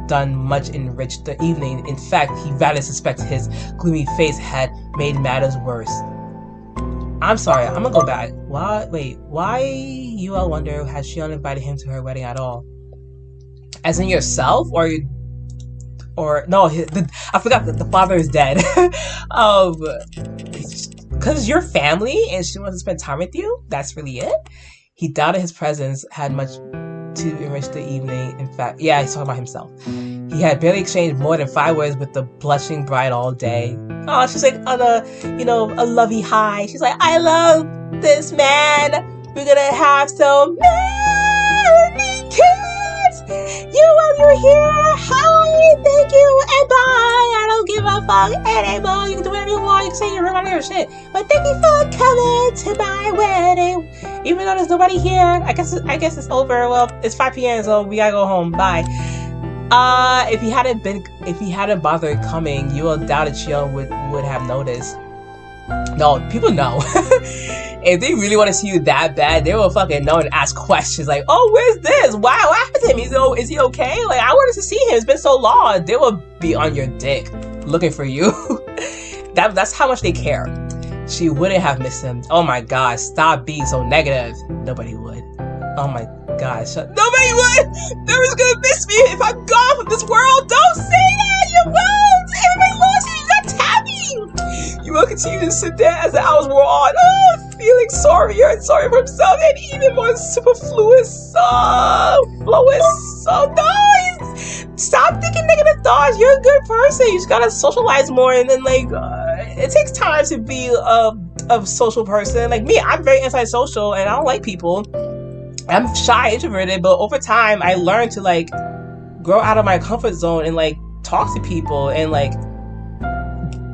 done much enrich the evening. In fact, he rather suspected his gloomy face had made matters worse. I'm sorry, I'm gonna go back. Why Yuel wonder, had Shion invited him to her wedding at all? As in yourself, or no, I forgot that the father is dead. Because you're family and she wants to spend time with you. That's really it. He doubted his presence had much to enrich the evening. In fact, yeah, he's talking about himself. He had barely exchanged more than 5 words with the blushing bride all day. Oh, she's like on a lovey high. She's like, I love this man. We're gonna have so many kids. You're here. Hi, thank you, and bye. I don't give a fuck anymore. You can do whatever you want. You can say you're running your shit. But thank you for coming to my wedding. Even though there's nobody here, I guess it's over. Well, it's 5 p.m., so we gotta go home. Bye. If he hadn't bothered coming, Yuel doubted Shion would have noticed. No, people know. If they really want to see you that bad, they will fucking know and ask questions like, "Oh, where's this? Wow, what happened to him? Is he okay? Like, I wanted to see him. It's been so long." They will be on your dick looking for you. That's how much they care. She wouldn't have missed him. Oh my god, stop being so negative. Nobody would. Oh my gosh, nobody would. Nobody's gonna miss me if I'm gone from this world. Don't say that. You won't. Everybody loves you. You got Tabby. You will continue to sit there as the hours wore on. Oh, feeling sorrier and sorry for himself, and even more superfluous. Stop thinking negative thoughts. You're a good person. You just gotta socialize more, and then it takes time to be a social person. Like me, I'm very antisocial, and I don't like people. I'm shy, introverted, but over time, I learned to grow out of my comfort zone and talk to people and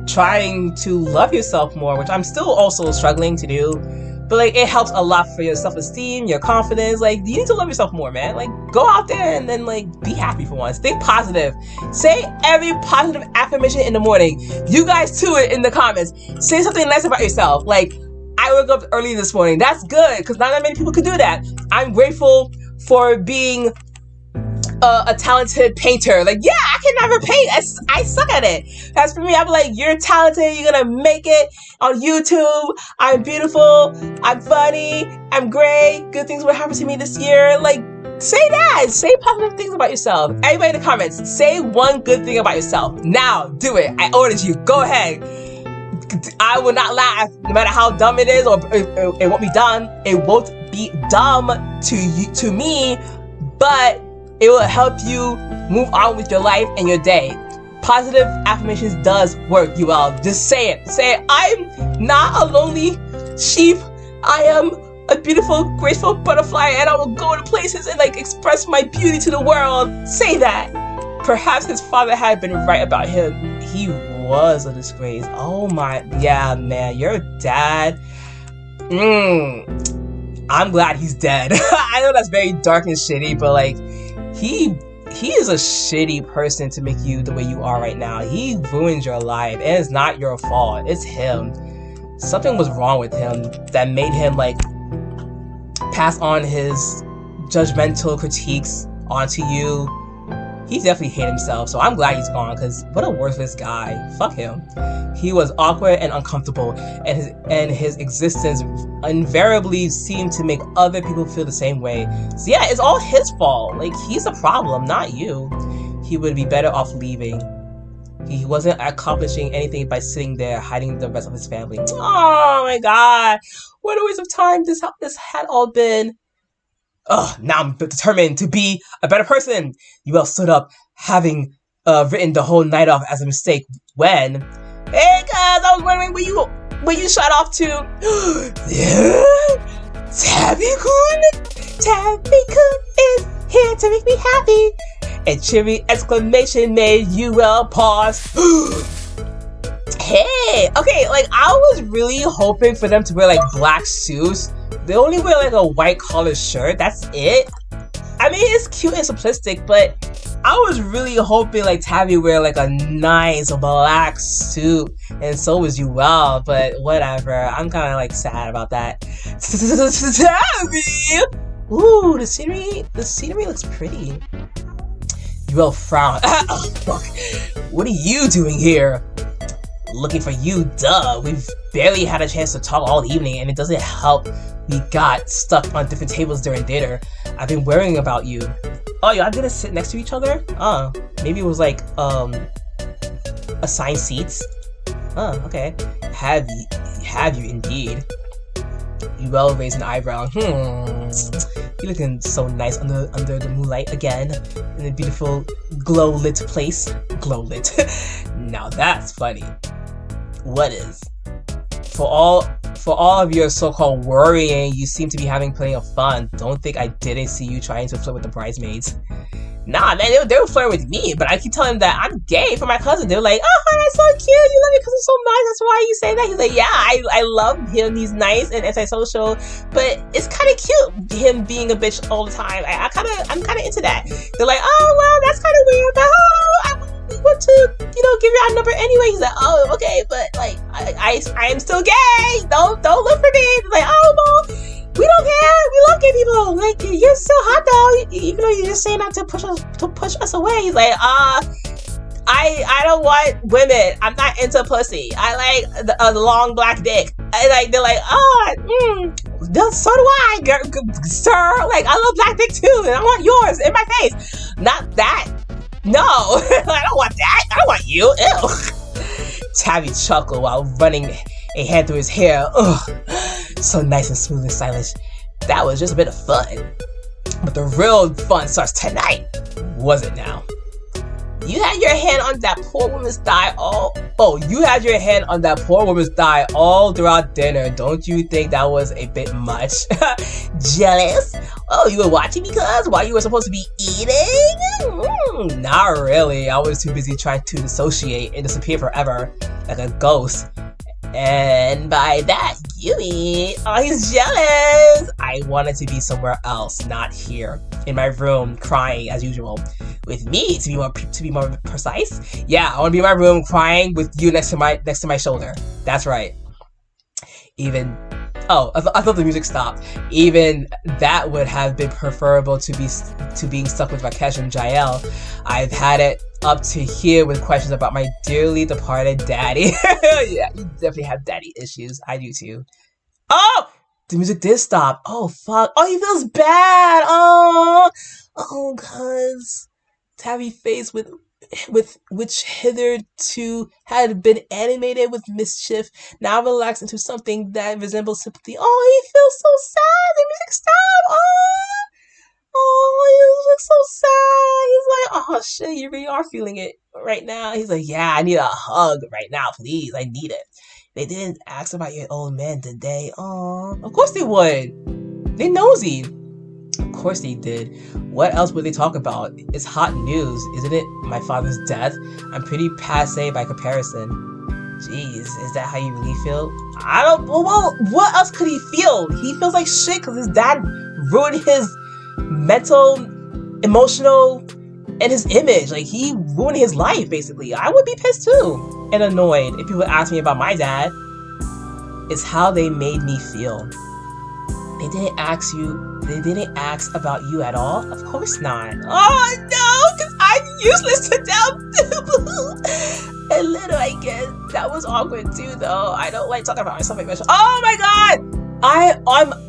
trying to love yourself more, which I'm still also struggling to do. But it helps a lot for your self-esteem, your confidence. You need to love yourself more, man. Go out there and then be happy for once. Think positive. Say every positive affirmation in the morning. You guys too in the comments. Say something nice about yourself. I woke up early this morning. That's good, because not that many people could do that. I'm grateful for being a talented painter. Yeah, I can never paint. I suck at it. That's for me. I'm you're talented. You're gonna make it on YouTube. I'm beautiful. I'm funny. I'm great. Good things will happen to me this year. Say that. Say positive things about yourself. Everybody in the comments, say one good thing about yourself. Now, do it. I ordered you. Go ahead. I will not laugh, no matter how dumb it is, or it won't be dumb. It won't be dumb to me, but it will help you move on with your life and your day. Positive affirmations does work, Yuel. Just say it. Say it. I'm not a lonely sheep. I am a beautiful, graceful butterfly, and I will go to places and like express my beauty to the world. Say that. Perhaps his father had been right about him. He was a disgrace. Oh my, yeah, man, your dad. I'm glad he's dead. I know that's very dark and shitty, but like, he is a shitty person to make you the way you are right now. He ruined your life, and it's not your fault. It's him. Something was wrong with him that made him like pass on his judgmental critiques onto you. He definitely hated himself, so I'm glad he's gone, because what a worthless guy. Fuck him. He was awkward and uncomfortable, and his existence invariably seemed to make other people feel the same way. So yeah, it's all his fault. Like, he's the problem, not you. He would be better off leaving. He wasn't accomplishing anything by sitting there hiding the rest of his family. Oh my god. What a waste of time this had all been. Ugh, now I'm determined to be a better person. Yuel stood up, having written the whole night off as a mistake when... Hey guys, I was wondering where you shot off to. Tabby-kun? Tabby-kun is here to make me happy. A cheery exclamation made Yuel pause. Hey, okay, like I was really hoping for them to wear like black suits. They only wear like a white collared shirt. That's it. I mean, it's cute and simplistic, but I was really hoping like Tabby wear like a nice black suit, and so was Yuel. But whatever. I'm kind of like sad about that. Tabby. Ooh, the scenery looks pretty. Yuel frowned. Oh, fuck. What are you doing here? Looking for you, duh. We've barely had a chance to talk all evening, and it doesn't help we got stuck on different tables during dinner. I've been worrying about you. Oh, y'all didn't sit next to each other? Oh, maybe it was like, assigned seats? Oh, okay. Have you indeed? Yuel raised an eyebrow. You looking so nice under the moonlight again, in a beautiful glow-lit place. Glow-lit. Now that's funny. What is? For all of your so-called worrying, you seem to be having plenty of fun. Don't think I didn't see you trying to flirt with the bridesmaids. Nah, man, they were flirting with me, but I keep telling them that I'm gay for my cousin. They're like, oh, that's so cute. You love your cousin so much. That's why you say that. He's like, yeah, I love him. He's nice and antisocial, but it's kind of cute him being a bitch all the time. I'm kind of into that. They're like, oh, well, that's kind of weird, but I want to, give you our number anyway. He's like, oh, okay, but like, I am still gay. Don't look for me. He's like, oh, well, we don't care. We love gay people. Like, you're so hot though. Even though you're just saying that to push us away. He's like, I don't want women. I'm not into pussy. I like the long black dick. They're like, oh, so do I, sir. Like, I love black dick too, and I want yours in my face. Not that. No, I don't want that. I want you. Ew. Tabby chuckled while running a hand through his hair. Ugh, so nice and smooth and stylish. That was just a bit of fun. But the real fun starts tonight. Was it now? You had your hand on that poor woman's thigh you had your hand on that poor woman's thigh all throughout dinner. Don't you think that was a bit much? Jealous? Oh, you were watching because while you were supposed to be eating? Not really. I was too busy trying to dissociate and disappear forever, like a ghost. And by that, you eat. Oh, he's jealous. I wanted to be somewhere else, not here, in my room, crying as usual. With me, to be more precise. Yeah, I want to be in my room crying with you next to my shoulder. That's right. Even I thought the music stopped. Even that would have been preferable to being stuck with Rakesh and Jael. I've had it up to here with questions about my dearly departed daddy. Yeah, you definitely have daddy issues. I do too. Oh, the music did stop. Oh fuck. Oh, he feels bad. Oh, cuz Tabby face with which hitherto had been animated with mischief, now relaxed into something that resembles sympathy. Oh, he feels so sad. The music stopped. Oh, he looks so sad. He's like, oh shit, you really are feeling it right now. He's like, yeah, I need a hug right now, please. I need it. They didn't ask about your old man, did they? Oh, of course they would. They nosy. Of course they did. What else would they talk about? It's hot news, isn't it? My father's death. I'm pretty passé by comparison. Jeez, is that how you really feel? I don't. Well, what else could he feel? He feels like shit because his dad ruined his mental, emotional, and his image. Like, he ruined his life, basically. I would be pissed too and annoyed if people ask me about my dad. It's how they made me feel. They didn't ask about you at all? Of course not. Oh no, because I'm useless to them. A little, I guess. That was awkward too, though. I don't like talking about myself like that. Oh my god!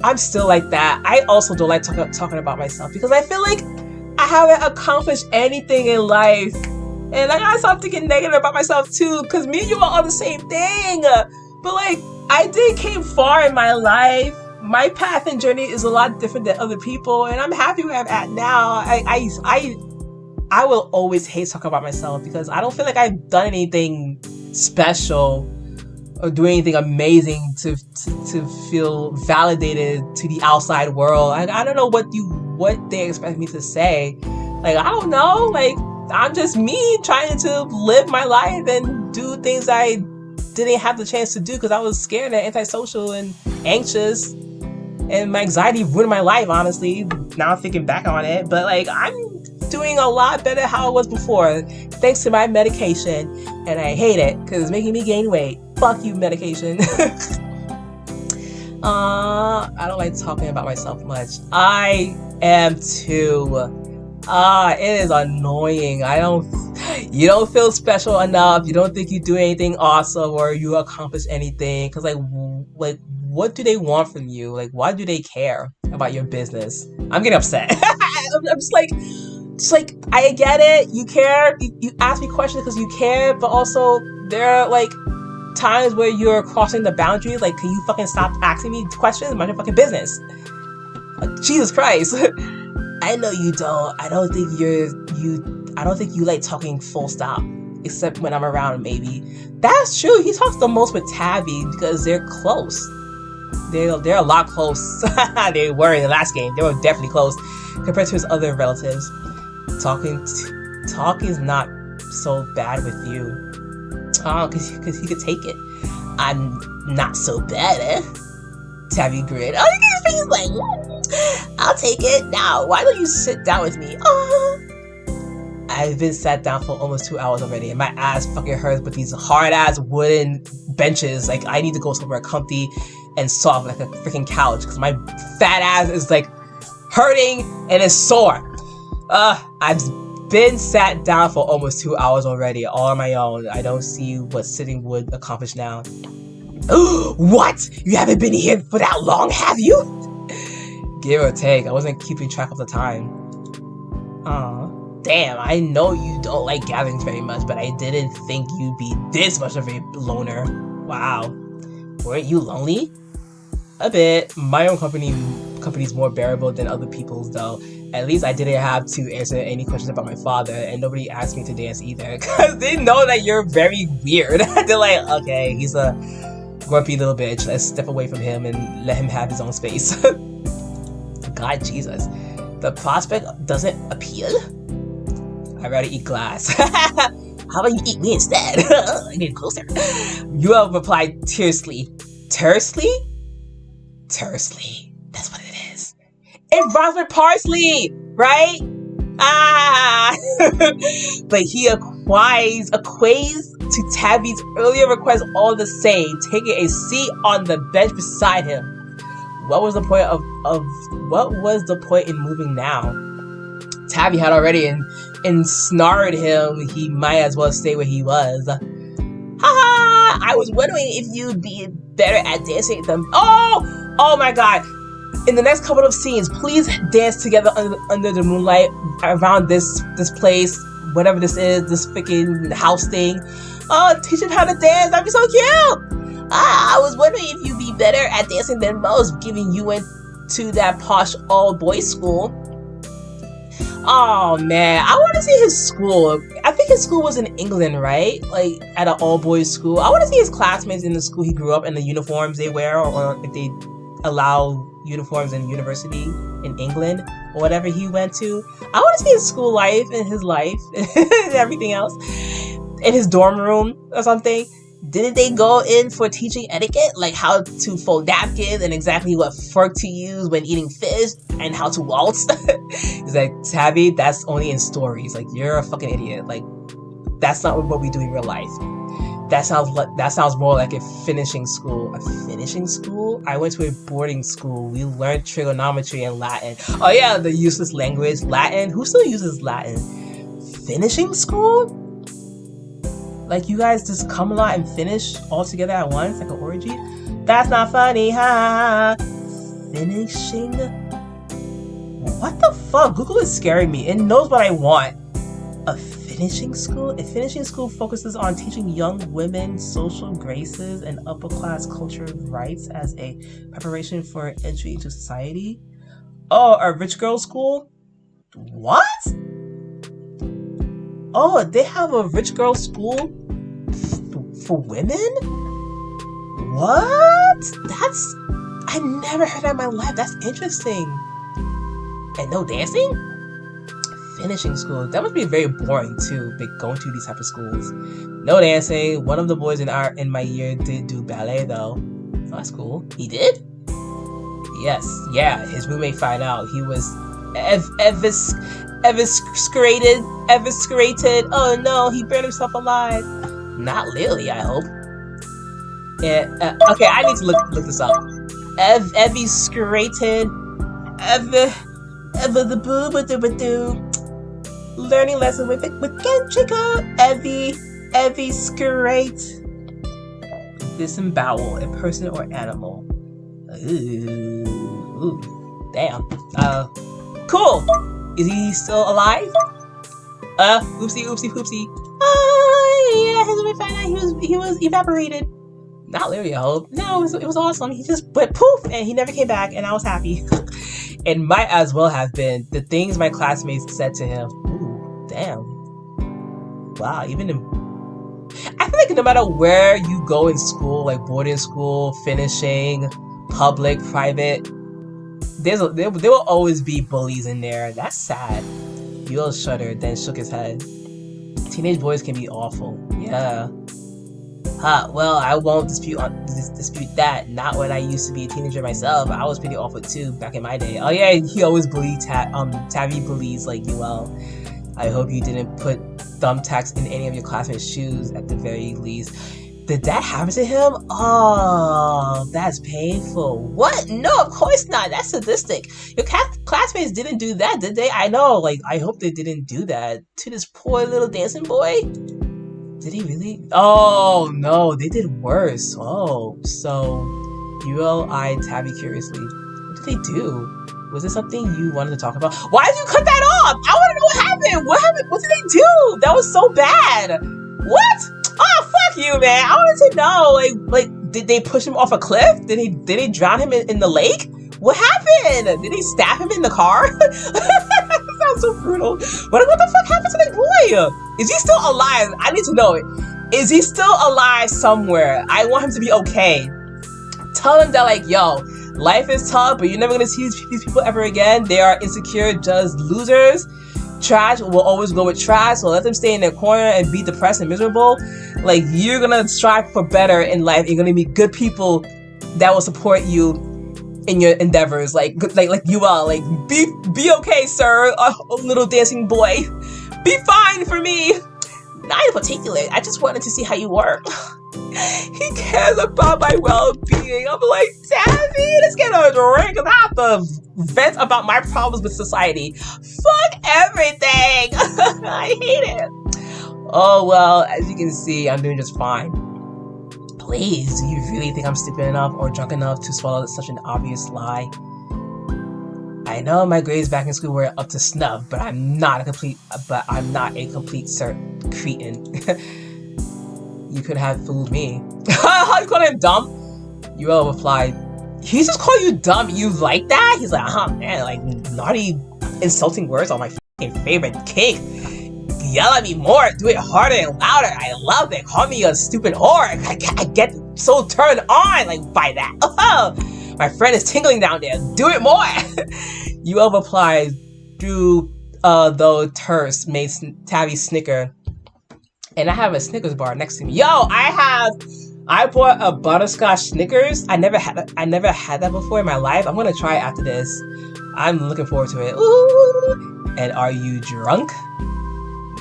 I'm still like that. I also don't like talking about myself because I feel like I haven't accomplished anything in life. And I gotta stop thinking negative about myself too, because me and you are on the same thing. But like, I did came far in my life. My path and journey is a lot different than other people, and I'm happy where I'm at now. I will always hate talking about myself because I don't feel like I've done anything special or do anything amazing to feel validated to the outside world. I don't know what they expect me to say. Like, I don't know. Like, I'm just me trying to live my life and do things I didn't have the chance to do because I was scared and antisocial and anxious. And my anxiety ruined my life, honestly, now thinking back on it. But, like, I'm doing a lot better how I was before, thanks to my medication. And I hate it, because it's making me gain weight. Fuck you, medication. I don't like talking about myself much. I am too. It is annoying. You don't feel special enough. You don't think you do anything awesome or you accomplish anything. Because, like, what do they want from you? Like, why do they care about your business? I'm getting upset. I'm just like, I get it. You care. You ask me questions because you care, but also there are, like, times where you're crossing the boundaries. Like, can you fucking stop asking me questions about your fucking business? Jesus Christ. I know you don't. I don't think you like talking full stop. Except when I'm around, maybe. That's true. He talks the most with Tabby because they're close. They're a lot close. They were in the last game. They were definitely close compared to his other relatives. Talking is not so bad with you. Oh, because he could take it. I'm not so bad, eh? Tabby grinned. Oh, his face like, I'll take it now. Why don't you sit down with me? I've been sat down for almost 2 hours already, and my ass fucking hurts with these hard-ass wooden benches. Like, I need to go somewhere comfy and soft, like a freaking couch, because my fat ass is, like, hurting and it's sore. I've been sat down for almost 2 hours already, all on my own. I don't see what sitting would accomplish now. What? You haven't been here for that long, have you? Give or take. I wasn't keeping track of the time. Damn, I know you don't like gatherings very much, but I didn't think you'd be this much of a loner. Wow. Weren't you lonely? A bit. My own company's more bearable than other people's, though. At least I didn't have to answer any questions about my father, and nobody asked me to dance either, because they know that you're very weird. They're like, okay, he's a grumpy little bitch. Let's step away from him and let him have his own space. God, Jesus. The prospect doesn't appeal? I'd rather eat glass. How about you eat me instead? I get closer. Yuel replied tersely. Tersely? Tersely. That's what it is. It rhymes with parsley, right? But he acquiesced to Tabby's earlier request all the same, taking a seat on the bench beside him. What was the point in moving now? Tabby had already ensnared him. He might as well stay where he was. Haha! I was wondering if you'd be better at dancing them. Oh my god! In the next couple of scenes, please dance together under the moonlight around this place, whatever this is, this freaking house thing. Oh, teach him how to dance. That'd be so cute. I was wondering if you'd be better at dancing than most, given you went to that posh all-boys school. Oh man, I want to see his school. I think his school was in England, right? Like at an all-boys school. I want to see his classmates in the school he grew up in, the uniforms they wear, or if they allow uniforms in university in England or whatever he went to. I want to see his school life and his life and everything else in his dorm room or something. Didn't they go in for teaching etiquette, like how to fold napkins and exactly what fork to use when eating fish and how to waltz? He's like, Tabby, that's only in stories. Like, you're a fucking idiot. Like, that's not what we do in real life. That sounds more like a finishing school. A finishing school? I went to a boarding school. We learned trigonometry and Latin. Oh yeah, the useless language, Latin. Who still uses Latin? Finishing school? Like, you guys just come a lot and finish all together at once, like an orgy? That's not funny, ha! Finishing? What the fuck? Google is scaring me. It knows what I want. A finishing school? A finishing school focuses on teaching young women social graces and upper-class culture rights as a preparation for entry into society? Oh, a rich girl school? What? Oh, they have a rich girl school for women? What? I never heard that in my life. That's interesting. And no dancing? Finishing school. That must be very boring too, going to these type of schools. No dancing. One of the boys in my year did do ballet though. So that's cool. He did? Yes. Yeah. His roommate found out. He was eviscerated. Oh no, he burned himself alive. Not Lily, I hope. Yeah, okay, I need to look this up. Eviscerated. The boo. Learning lesson with Kenchika. Eviscerate. Disembowel a person or animal. Ooh, damn. Cool. Is he still alive? Oopsie. Yeah, his roommate found out he was evaporated. Not Larry, I hope. No, it was awesome. He just went poof and he never came back, and I was happy. It might as well have been the things my classmates said to him. Ooh, damn. Wow, I feel like no matter where you go in school, like boarding school, finishing, public, private, there will always be bullies in there. That's sad. Yuel shuddered, then shook his head. Teenage boys can be awful. Yeah. Well, I won't dispute that. Not when I used to be a teenager myself. I was pretty awful too back in my day. Oh yeah, he always bullied Tabby bullies like Yuel. I hope you didn't put thumbtacks in any of your classmates' shoes at the very least. Did that happen to him? Oh, that's painful. What? No, of course not. That's sadistic. Your classmates didn't do that, did they? I know, like, I hope they didn't do that to this poor little dancing boy. Did he really? Oh, no, they did worse. Oh, so Yuel eyed Tabby curiously. What did they do? Was it something you wanted to talk about? Why did you cut that off? I want to know what happened. What happened? What did they do? That was so bad. What? Oh, fuck you, man. I wanted to know, like, did they push him off a cliff? Did they drown him in the lake? What happened? Did they stab him in the car? That sounds so brutal. What the fuck happened to that boy? Is he still alive? I need to know it. Is he still alive somewhere? I want him to be okay. Tell him that, like, yo, life is tough, but you're never gonna see these people ever again. They are insecure, just losers. Trash will always go with trash, so let them stay in their corner and be depressed and miserable. Like, you're gonna strive for better in life. You're gonna meet good people that will support you in your endeavors. Like Yuel, like, be okay, sir, little dancing boy. Be fine for me. Not in particular. I just wanted to see how you were. He cares about my well-being. I'm like, Tabby, let's get a drink and I have to vent about my problems with society. Fuck everything. I hate it. Oh, well, as you can see, I'm doing just fine. Please, do you really think I'm stupid enough or drunk enough to swallow such an obvious lie? I know my grades back in school were up to snuff, but I'm not a complete cretin. You could have fooled me. How you call him dumb? Yuel replied, he just called you dumb. You like that? He's like, man, like, naughty, insulting words are my fucking favorite kink. Yell at me more. Do it harder and louder. I love it. Call me a stupid whore. I get so turned on, like, by that. Oh, My friend is tingling down there. Do it more. Yuel replied through though terse made Tabby snicker. And I have a Snickers bar next to me. Yo, I bought a butterscotch Snickers. I never had that before in my life. I'm gonna try it after this. I'm looking forward to it. Ooh. And are you drunk?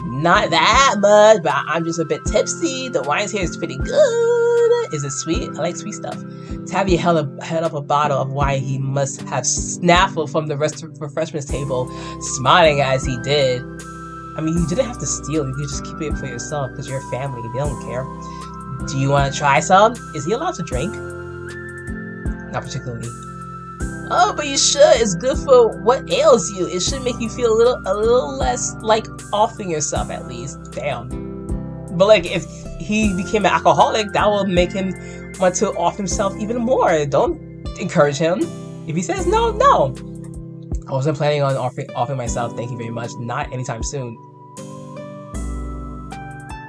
Not that much, but I'm just a bit tipsy. The wine here is pretty good. Is it sweet? I like sweet stuff. Tabby held up a bottle of wine he must have snaffled from the refreshments table, smiling as he did. I mean, you didn't have to steal. You could just keep it for yourself because you're a family. They don't care. Do you want to try some? Is he allowed to drink? Not particularly. Oh, but you should. It's good for what ails you. It should make you feel a little less like offing yourself at least. Damn. But like, if he became an alcoholic, that will make him want to off himself even more. Don't encourage him. If he says no, no. I wasn't planning on offing myself. Thank you very much. Not anytime soon.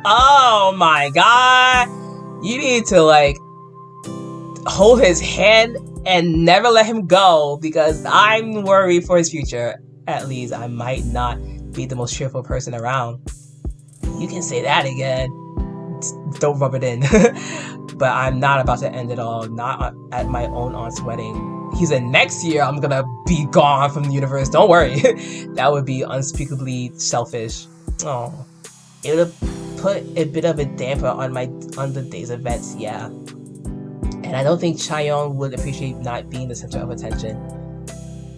Oh my god. You need to like hold his hand and never let him go because I'm worried for his future. At least I might not be the most cheerful person around. You can say that again. Don't rub it in. But I'm not about to end it all. Not at my own aunt's wedding. He said next year I'm gonna be gone from the universe. Don't worry. That would be unspeakably selfish. Oh, it would have put a bit of a damper on the day's events. Yeah. And I don't think Chaeyoung would appreciate not being the center of attention.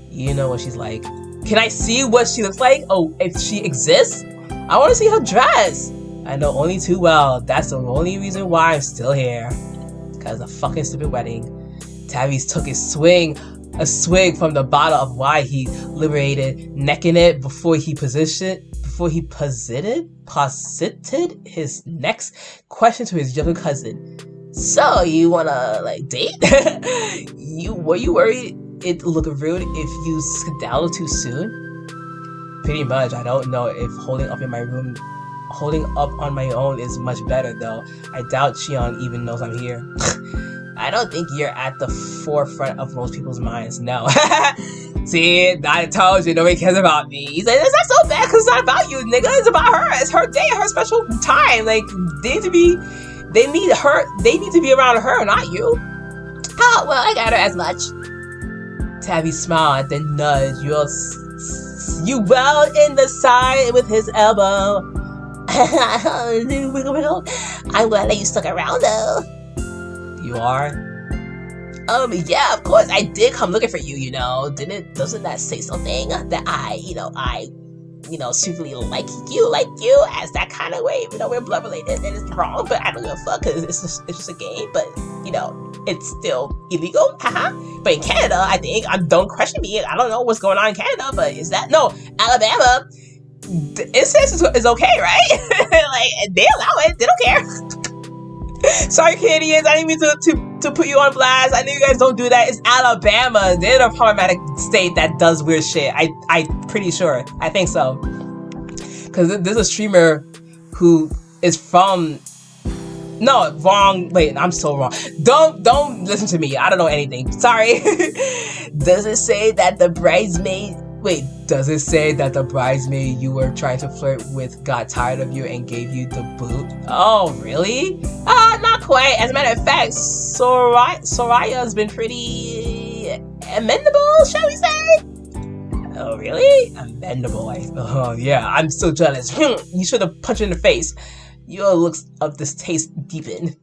You know what she's like. Can I see what she looks like? Oh, if she exists? I want to see her dress. I know only too well. That's the only reason why I'm still here. Because of a fucking stupid wedding. Tabby's took a swig from the bottle of wine he liberated, necking it before he posited his next question to his younger cousin. So, you wanna, like, date? Were you worried it'd look rude if you skedaddle too soon? Pretty much. I don't know if holding up on my own is much better, though. I doubt Cheon even knows I'm here. I don't think you're at the forefront of most people's minds, no. See, I told you, nobody cares about me. He's like, it's not so bad because it's not about you, nigga. It's about her. It's her day, her special time. Like, they need to be around her, not you. Oh, well, I got her as much. Tabby smiled, then nudged Yuel in the side with his elbow. Wiggle, wiggle. I'm glad that you stuck around, though. You are? Yeah, of course. I did come looking for you, Doesn't that say something? That I secretly like you as that kind of way. We're blood related and it's wrong, but I don't give a fuck because it's just a game, but, it's still illegal. Haha. But in Canada, I think, don't question me. I don't know what's going on in Canada, but is that, no, Alabama, incest is okay, right? Like, they allow it. They don't care. Sorry, Canadians. I didn't mean to put you on blast. I know you guys don't do that. It's Alabama. They're the problematic state that does weird shit. I'm pretty sure. I think so. Because there's a streamer who is from... No, wrong. Wait, I'm so wrong. Don't listen to me. I don't know anything. Sorry. Does it say that the bridesmaid you were trying to flirt with got tired of you and gave you the boot? Oh, really? Not quite. As a matter of fact, Soraya's been pretty amendable, shall we say? Oh, really? Amendable. Oh, yeah. I'm so jealous. You should have punched her in the face. Your looks of distaste deepened.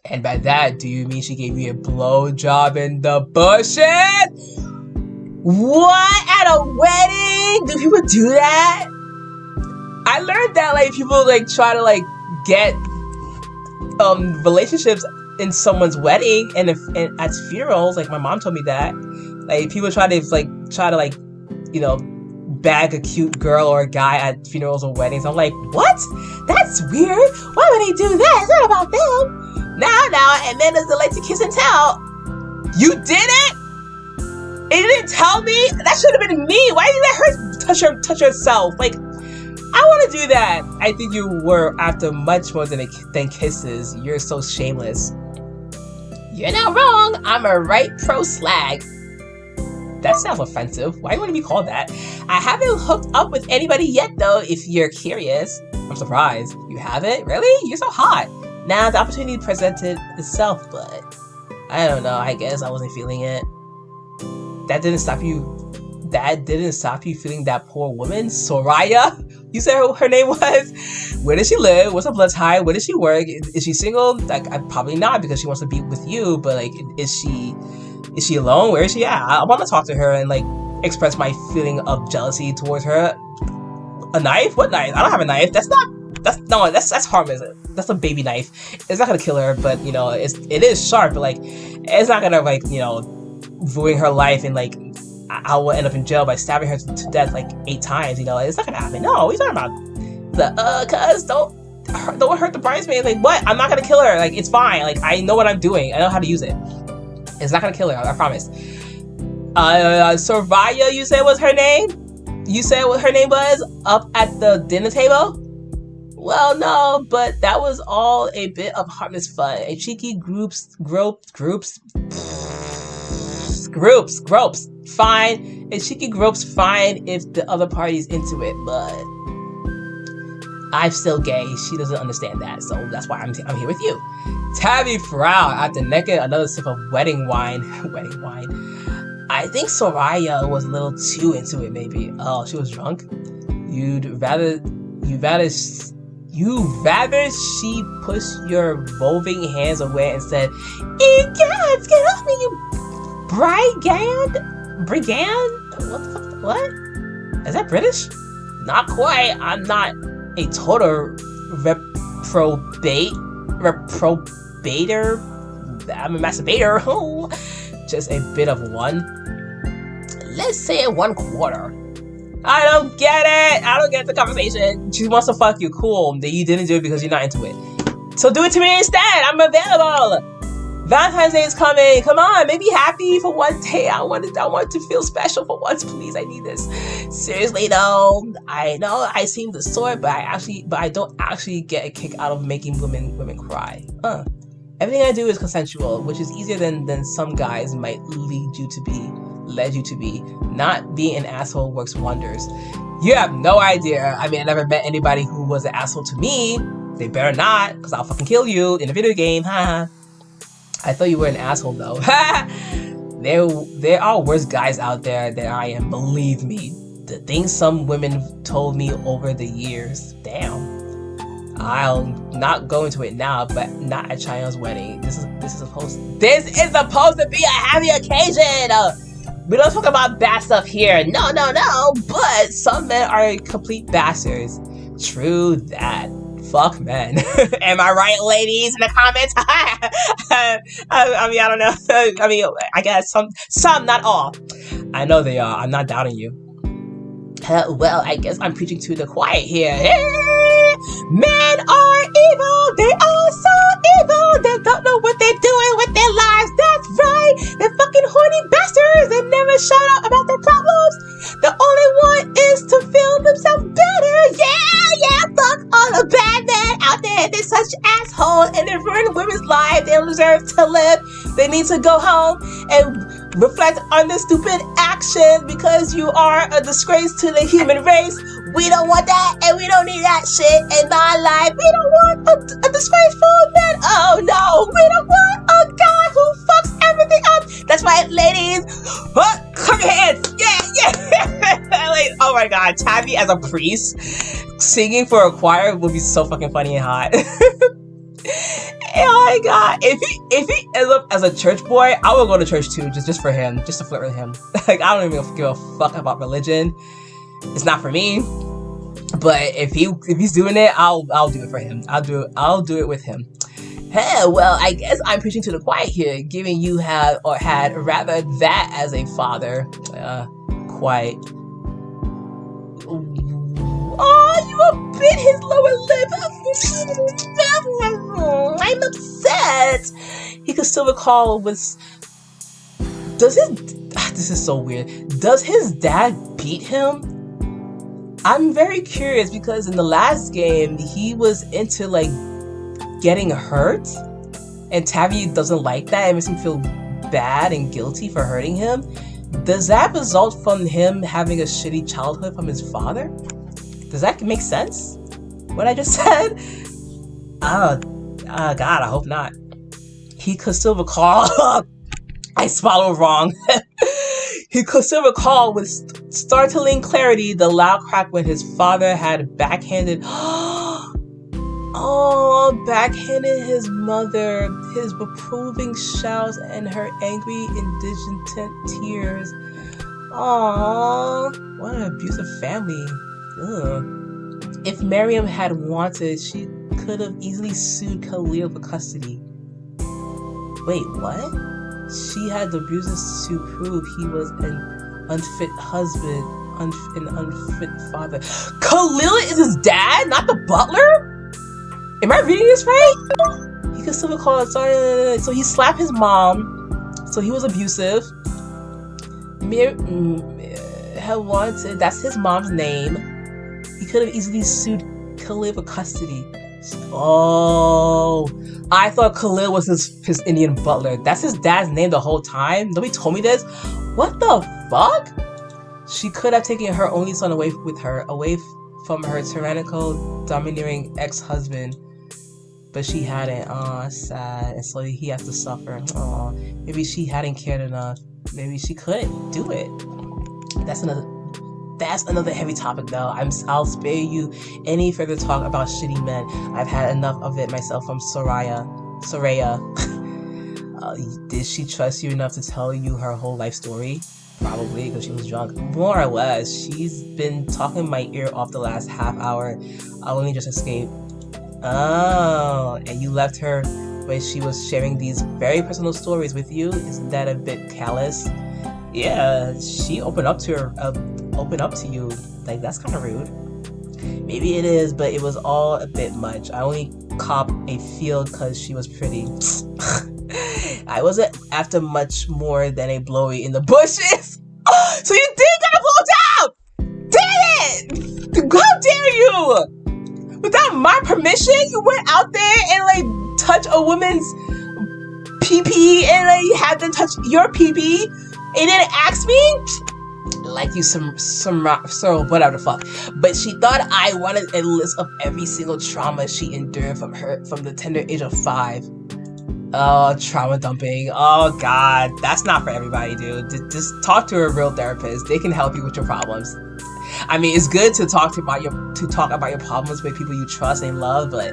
And by that, do you mean she gave you a blowjob in the bushes? What? At a wedding? Do people do that? I learned that people try to get relationships in someone's wedding and at funerals. My mom told me that. People try to bag a cute girl or a guy at funerals or weddings. I'm like, what? That's weird. Why would they do that? It's not about them. Now, and then there's the to kiss and tell. You did it? And you didn't tell me? That should have been me. Why did you let her touch herself? I want to do that. I think you were after much more than kisses. You're so shameless. You're not wrong. I'm a right pro slag. That sounds offensive. Why do you want to be called that? I haven't hooked up with anybody yet, though, if you're curious. I'm surprised. You haven't? Really? You're so hot. Now, the opportunity presented itself, but I don't know. I guess I wasn't feeling it. That didn't stop you feeling that poor woman, Soraya? You said her name was? Where does she live? What's her blood type? Where does she work? Is she single? Like, probably not, because she wants to be with you, but like, is she alone? Where is she at? I want to talk to her and like express my feeling of jealousy towards her. A knife? What knife? I don't have a knife. That's harmless. That's a baby knife. It's not gonna kill her, but you know, it is sharp, but like, it's not gonna like, you know, ruin her life, and like, I will end up in jail by stabbing her to death like 8 times. You know, it's not gonna happen. No, what are you talking about? Cuz don't hurt the bridesmaid. Like, what? I'm not gonna kill her. Like, it's fine. Like, I know what I'm doing. I know how to use it. It's not gonna kill her. I promise. Soraya, you said was her name? You said what her name was up at the dinner table? Well, no, but that was all a bit of harmless fun. A cheeky groups, fine. A cheeky groups, fine if the other party's into it, but I'm still gay. She doesn't understand that, so that's why I'm here with you. Tabby frowned after necking another sip of wedding wine. Wedding wine. I think Soraya was a little too into it, maybe. Oh, she was drunk? You'd rather she pushed your roving hands away and said, "Egads, get off me, you brigand? What? Is that British? Not quite. I'm not a total reprobator. I'm a masturbator. Oh, just a bit of one. Let's say 1/4. I don't get it. I don't get the conversation. She wants to fuck you. Cool. That you didn't do it because you're not into it. So do it to me instead. I'm available. Valentine's Day is coming. Come on, make me happy for one day. I want to feel special for once, please. I need this. Seriously though, I know I seem the sort, but I don't actually get a kick out of making women cry. Everything I do is consensual, which is easier than some guys might led you to be. Not being an asshole works wonders. You have no idea. I mean, I never met anybody who was an asshole to me. They better not, because I'll fucking kill you in a video game. Ha. I thought you were an asshole though. There are worse guys out there than I am, believe me. The things some women told me over the years. Damn. I'll not go into it now, but not at Chayan's wedding. This is supposed to be a happy occasion. We don't talk about bad stuff here. No. But some men are complete bastards. True that. Fuck men. Am I right, ladies, in the comments? I mean, I don't know. I mean, I guess some, not all. I know they are. I'm not doubting you. Well, I guess I'm preaching to the choir here. Men are evil. They are so evil. They don't know what they're doing with their lives. That's right. They're fucking horny bastards. They never shut up about their problems. The only one is to feel themselves better. Yeah. Fuck all the bad men out there. They're such assholes and they ruin women's lives. They don't deserve to live. They need to go home and reflect on their stupid actions because you are a disgrace to the human race. We don't want that, and we don't need that shit in my life. We don't want a disgraceful man. Oh no, we don't want a guy who fucks everything up. That's right, ladies. Clap your hands. Yeah. Like, oh my god, Tabby as a priest singing for a choir would be so fucking funny and hot. Oh my god, if he ends up as a church boy, I will go to church too, just for him, just to flirt with him. Like, I don't even give a fuck about religion. It's not for me. But if he's doing it, I'll do it for him. I'll do it with him. Hey, well, I guess I'm preaching to the choir here, given you had rather that as a father. Quite. Oh, you bit his lower lip. I'm upset. He could still recall this is so weird. Does his dad beat him? I'm very curious because in the last game, he was into like getting hurt. and Tavi doesn't like that. It makes him feel bad and guilty for hurting him. Does that result from him having a shitty childhood from his father? Does that make sense? What I just said? God, I hope not. He could still recall. I swallowed wrong. He could still recall with startling clarity the loud crack when his father had backhanded backhanded his mother, his reproving shouts and her angry, indignant tears. Aww, what an abusive family. Ugh. If Miriam had wanted, she could have easily sued Khalil for custody. Wait, what? She had the bruises to prove he was an unfit husband, an unfit father. Khalil is his dad, not the butler? Am I reading this right? He could still recall it. So he slapped his mom. So he was abusive. Had wanted. That's his mom's name. He could have easily sued Khalil for custody. Oh, I thought Khalil was his Indian butler. That's his dad's name the whole time. Nobody told me this. What the fuck? She could have taken her only son away from her tyrannical, domineering ex-husband. But she hadn't. Aw, sad. And so he has to suffer. Aw, maybe she hadn't cared enough. Maybe she couldn't do it. That's another heavy topic, though. I'll spare you any further talk about shitty men. I've had enough of it myself from Soraya. Did she trust you enough to tell you her whole life story? Probably, because she was drunk. More or less. She's been talking my ear off the last half hour. I only just escaped. Oh, and you left her when she was sharing these very personal stories with you? Isn't that a bit callous? Yeah, she opened up to you. Like, that's kind of rude. Maybe it is, but it was all a bit much. I only copped a feel because she was pretty. I wasn't after much more than a blowy in the bushes. So you did get a blowjob! Damn it! How dare you! Without my permission, you went out there and like touch a woman's pee-pee and like had them touch your pee-pee and didn't ask me? Like you some whatever the fuck. But she thought I wanted a list of every single trauma she endured from the tender age of 5. Oh, trauma dumping. Oh god, that's not for everybody, dude. Just talk to a real therapist. They can help you with your problems. I mean, it's good to talk about your problems with people you trust and love, but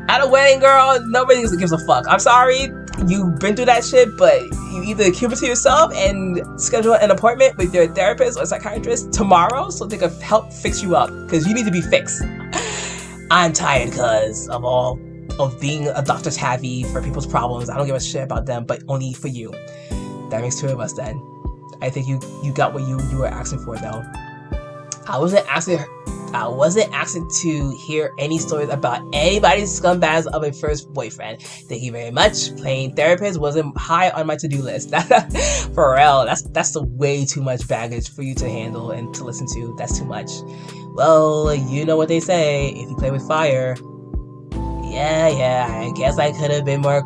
at a wedding, girl, nobody gives a fuck. I'm sorry, you've been through that shit, but you either keep it to yourself and schedule an appointment with your therapist or psychiatrist tomorrow so they can help fix you up, because you need to be fixed. I'm tired because of being a Dr. Tavi for people's problems. I don't give a shit about them, but only for you. That makes 2 of us then. I think you got what you were asking for, though. I wasn't asking to hear any stories about anybody's scumbags of a first boyfriend. Thank you very much. Playing therapist wasn't high on my to-do list. For real, that's the way too much baggage for you to handle and to listen to. That's too much. Well, you know what they say. If you play with fire, yeah, I guess I could have been more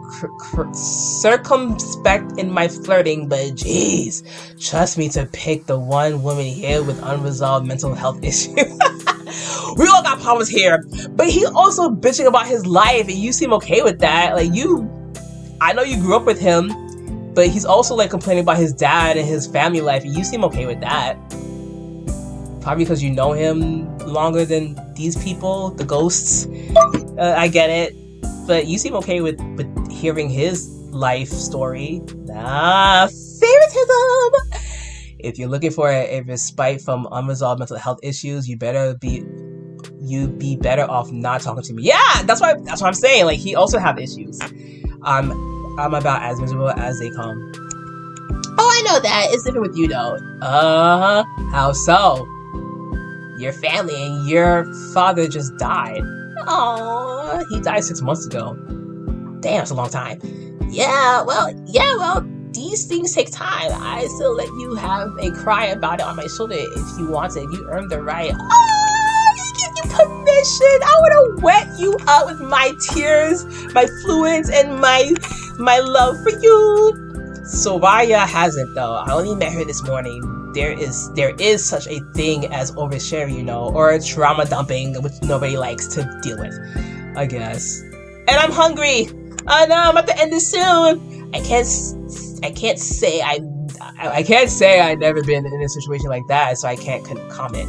circumspect in my flirting, but jeez, trust me to pick the one woman here with unresolved mental health issues. We all got problems here, but he also bitching about his life, and you seem okay with that. Like, I know you grew up with him, but he's also like complaining about his dad and his family life, and you seem okay with that. Probably because you know him longer than these people, the ghosts. I get it, but you seem okay with hearing his life story. Favoritism! If you're looking for a respite from unresolved mental health issues, you'd be better off not talking to me. Yeah, that's what I'm saying. Like, he also have issues. I'm about as miserable as they come. Oh, I know that. It's different with you, though. How so? Your family and your father just died. Aww, he died 6 months ago. Damn, it's a long time. Yeah, well, these things take time. I still let you have a cry about it on my shoulder if you wanted. You earned the right. Oh, he gives you mission. I would have wet you up with my tears, my fluids, and my love for you. Soraya hasn't though. I only met her this morning. There is such a thing as oversharing, you know, or trauma dumping, which nobody likes to deal with, I guess. And I'm hungry. Oh no, I'm about to end this soon. I can't say I've never been in a situation like that, so I can't comment.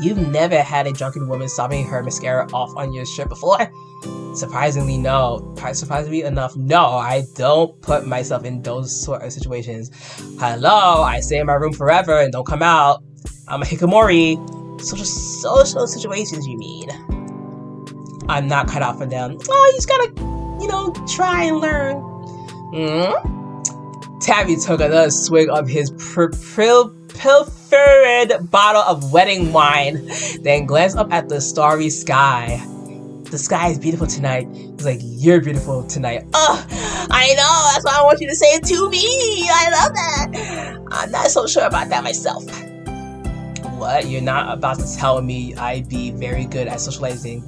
You've never had a drunken woman sobbing her mascara off on your shirt before? Surprisingly, no. Surprisingly enough, no. I don't put myself in those sort of situations. Hello, I stay in my room forever and don't come out. I'm a hikikomori. Social situations, you mean? I'm not cut out for them. Oh, you just gotta, try and learn. Tabby took another swig of his pilfered bottle of wedding wine, then glanced up at the starry sky. The sky is beautiful tonight. He's like, you're beautiful tonight. Oh, I know. That's why I want you to say it to me. I love that. I'm not so sure about that myself. What? You're not about to tell me I'd be very good at socializing?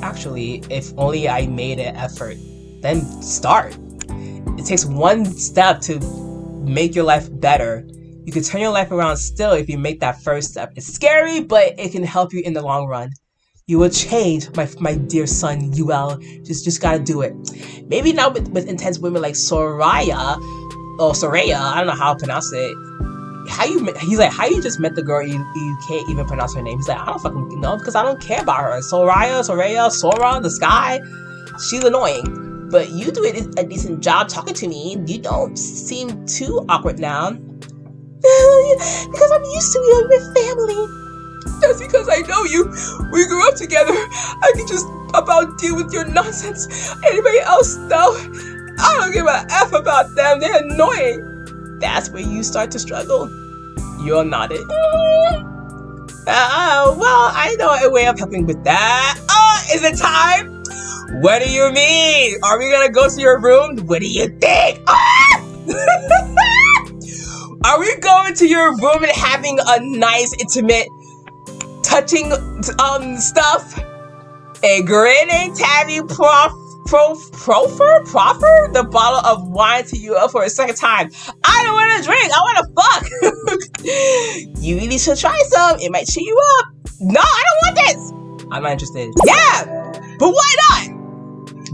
Actually, if only I made an effort. Then start. It takes one step to make your life better. You can turn your life around still if you make that first step. It's scary, but it can help you in the long run. You will change, my dear son, Yuel. Just gotta do it. Maybe not with intense women like Soraya, or Soraya, I don't know how to pronounce it. He's like, how you just met the girl, you can't even pronounce her name. He's like, I don't fucking know, because I don't care about her. Soraya, Sora, the sky, she's annoying. But you do a decent job talking to me. You don't seem too awkward now. Because I'm used to you and your family. That's because I know you. We grew up together. I can just about deal with your nonsense. Anybody else, though, I don't give a F about them. They're annoying. That's where you start to struggle. You're nodded. Well, I know a way of helping with that. Oh, is it time? What do you mean? Are we gonna go to your room? What do you think? Are we going to your room and having a nice, intimate, touching stuff? A grinning Tabby proffer the bottle of wine to you for a second time. I don't want to drink. I want to fuck. You really should try some. It might cheer you up. No, I don't want this. I'm not interested. Yeah, but why not?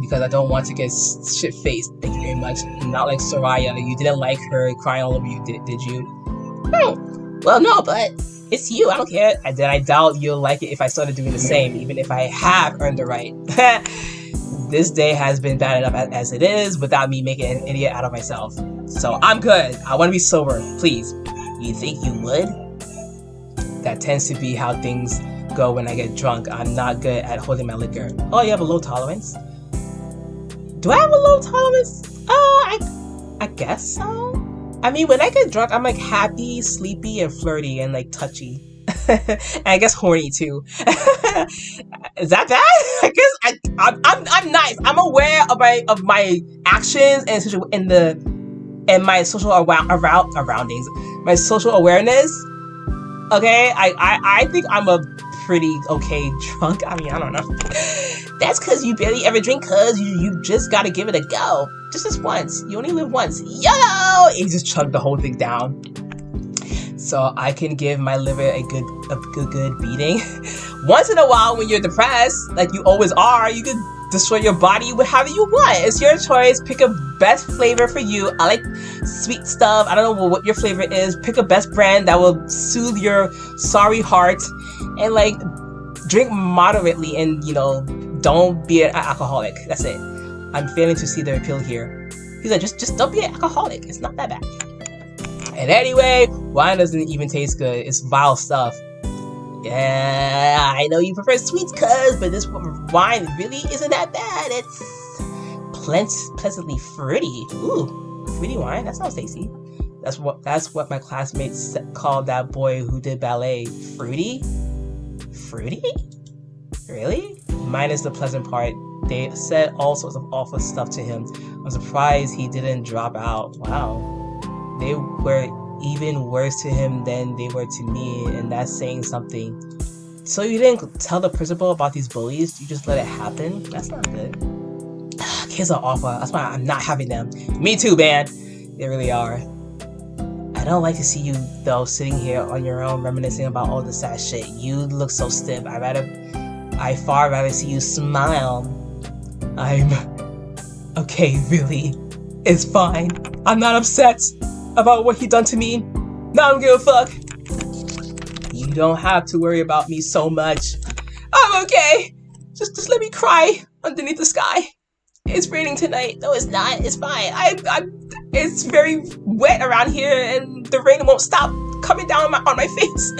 Because I don't want to get shit-faced. Thank you very much. Not like Soraya. You didn't like her crying all over you, did you? Well, no, but it's you. I don't care. And then I doubt you'll like it if I started doing the same, even if I have earned the right. This day has been bad enough as it is without me making an idiot out of myself. So I'm good. I want to be sober, please. You think you would? That tends to be how things go when I get drunk. I'm not good at holding my liquor. Oh, you have a low tolerance? Do I have a low tolerance? I guess so. I mean, when I get drunk, I'm like happy, sleepy, and flirty, and like touchy. And I guess horny too. Is that bad? I guess I'm nice. I'm aware of my actions and my social surroundings, my social awareness. Okay, I think I'm a pretty okay drunk. I mean, I don't know. That's because you barely ever drink, cause you just gotta give it a go. Just this once. You only live once. Yo! He just chugged the whole thing down. So I can give my liver a good beating. Once in a while, when you're depressed, like you always are, you can destroy your body with however you want. It's your choice. Pick a best flavor for you. I like sweet stuff. I don't know what your flavor is. Pick a best brand that will soothe your sorry heart, and like drink moderately, and don't be an alcoholic. That's it. I'm failing to see the appeal here. He's like, just don't be an alcoholic. It's not that bad. And anyway, wine doesn't even taste good. It's vile stuff. Yeah, I know you prefer sweets, but this wine really isn't that bad. It's pleasantly fruity. Ooh, fruity wine? That sounds tasty. That's what my classmates called that boy who did ballet. Fruity? Fruity? Really? Minus the pleasant part. They said all sorts of awful stuff to him. I'm surprised he didn't drop out. Wow. They were even worse to him than they were to me, and that's saying something. So you didn't tell the principal about these bullies? You just let it happen? That's not good. Kids are awful. That's why I'm not having them. Me too, man. They really are. I don't like to see you, though, sitting here on your own reminiscing about all the sad shit. You look so stiff. I far rather see you smile. I'm... Okay, really. It's fine. I'm not upset about what he done to me. Now I don't give a fuck. You don't have to worry about me so much. I'm okay. Just let me cry underneath the sky. It's raining tonight. No, it's not. It's fine. It's very wet around here, and the rain won't stop coming down on my face.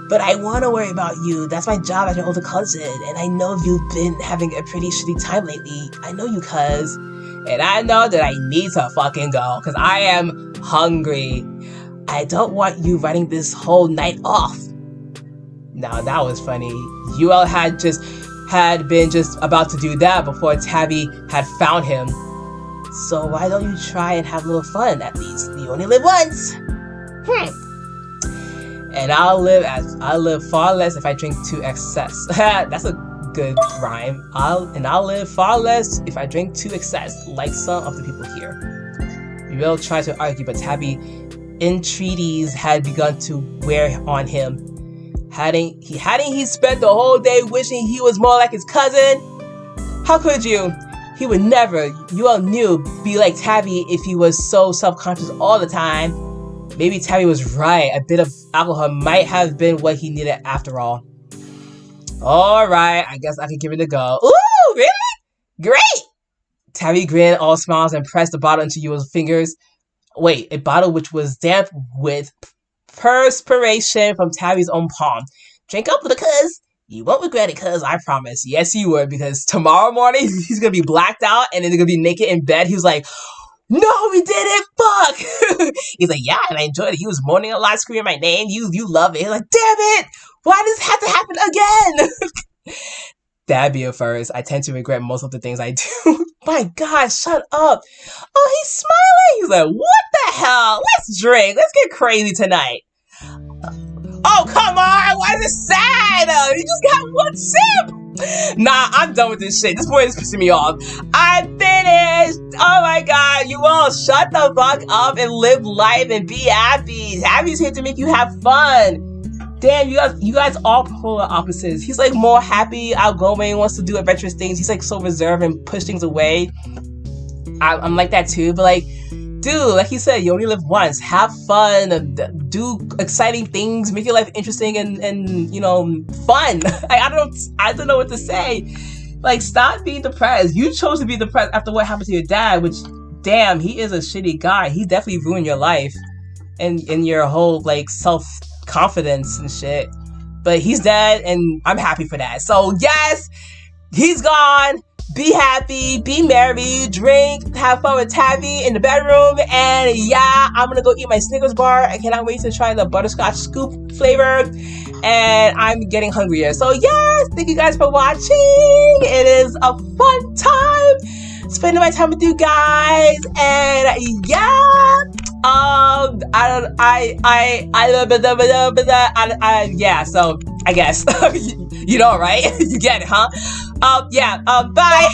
But I want to worry about you. That's my job as your older cousin, and I know you've been having a pretty shitty time lately. I know you, cuz. And I know that I need to fucking go, because I am hungry. I don't want you running this whole night off. Now that was funny. Yuel had been just about to do that before Tabby had found him. So why don't you try and have a little fun at least? You only live once. And I'll live far less if I drink to excess. That's a good rhyme. I'll live far less if I drink to excess, like some of the people here. Yuel tried to argue, but Tabby entreaties had begun to wear on him. Hadn't he spent the whole day wishing he was more like his cousin? How could you? He would never, Yuel knew, be like Tabby if he was so self-conscious all the time. Maybe Tabby was right. A bit of alcohol might have been what he needed after all. Alright, I guess I could give it a go. Ooh, really? Great! Tabby grinned, all smiles, and pressed the bottle into Yuel's fingers. Wait, a bottle which was damp with perspiration from Tabby's own palm. Drink up, little cuz. You won't regret it, cuz, I promise. Yes, you would, because tomorrow morning, he's gonna be blacked out, and then he's gonna be naked in bed. He was like, no, we didn't, fuck! He's like, yeah, and I enjoyed it. He was moaning a lot, screaming my name. You love it. He's like, damn it! Why does it have to happen again? That'd be a first. I tend to regret most of the things I do. My God, shut up. Oh, he's smiling. He's like, what the hell? Let's drink. Let's get crazy tonight. Oh, come on. Why is it sad? You just got one sip. Nah, I'm done with this shit. This boy is pissing me off. I'm finished. Oh my God. You all shut the fuck up and live life and be happy. Happy's here to make you have fun. Damn, you guys all polar opposites. He's like more happy, outgoing, wants to do adventurous things. He's like so reserved and push things away. I'm like that too, but like, dude, like he said, you only live once. Have fun, do exciting things, make your life interesting and you know, fun. I don't know what to say. Like, stop being depressed. You chose to be depressed after what happened to your dad, which, damn, he is a shitty guy. He definitely ruined your life and your whole like self-confidence and shit. But he's dead and I'm happy for that. So yes, he's gone. Be happy, be merry, drink, have fun with Tabby in the bedroom, and yeah, I'm gonna go eat my Snickers bar. I cannot wait to try the butterscotch scoop flavor, and I'm getting hungrier. So yes, thank you guys for watching. It is a fun time spending my time with you guys, and yeah, yeah, so I guess you know, right? You get it, huh? Yeah, bye.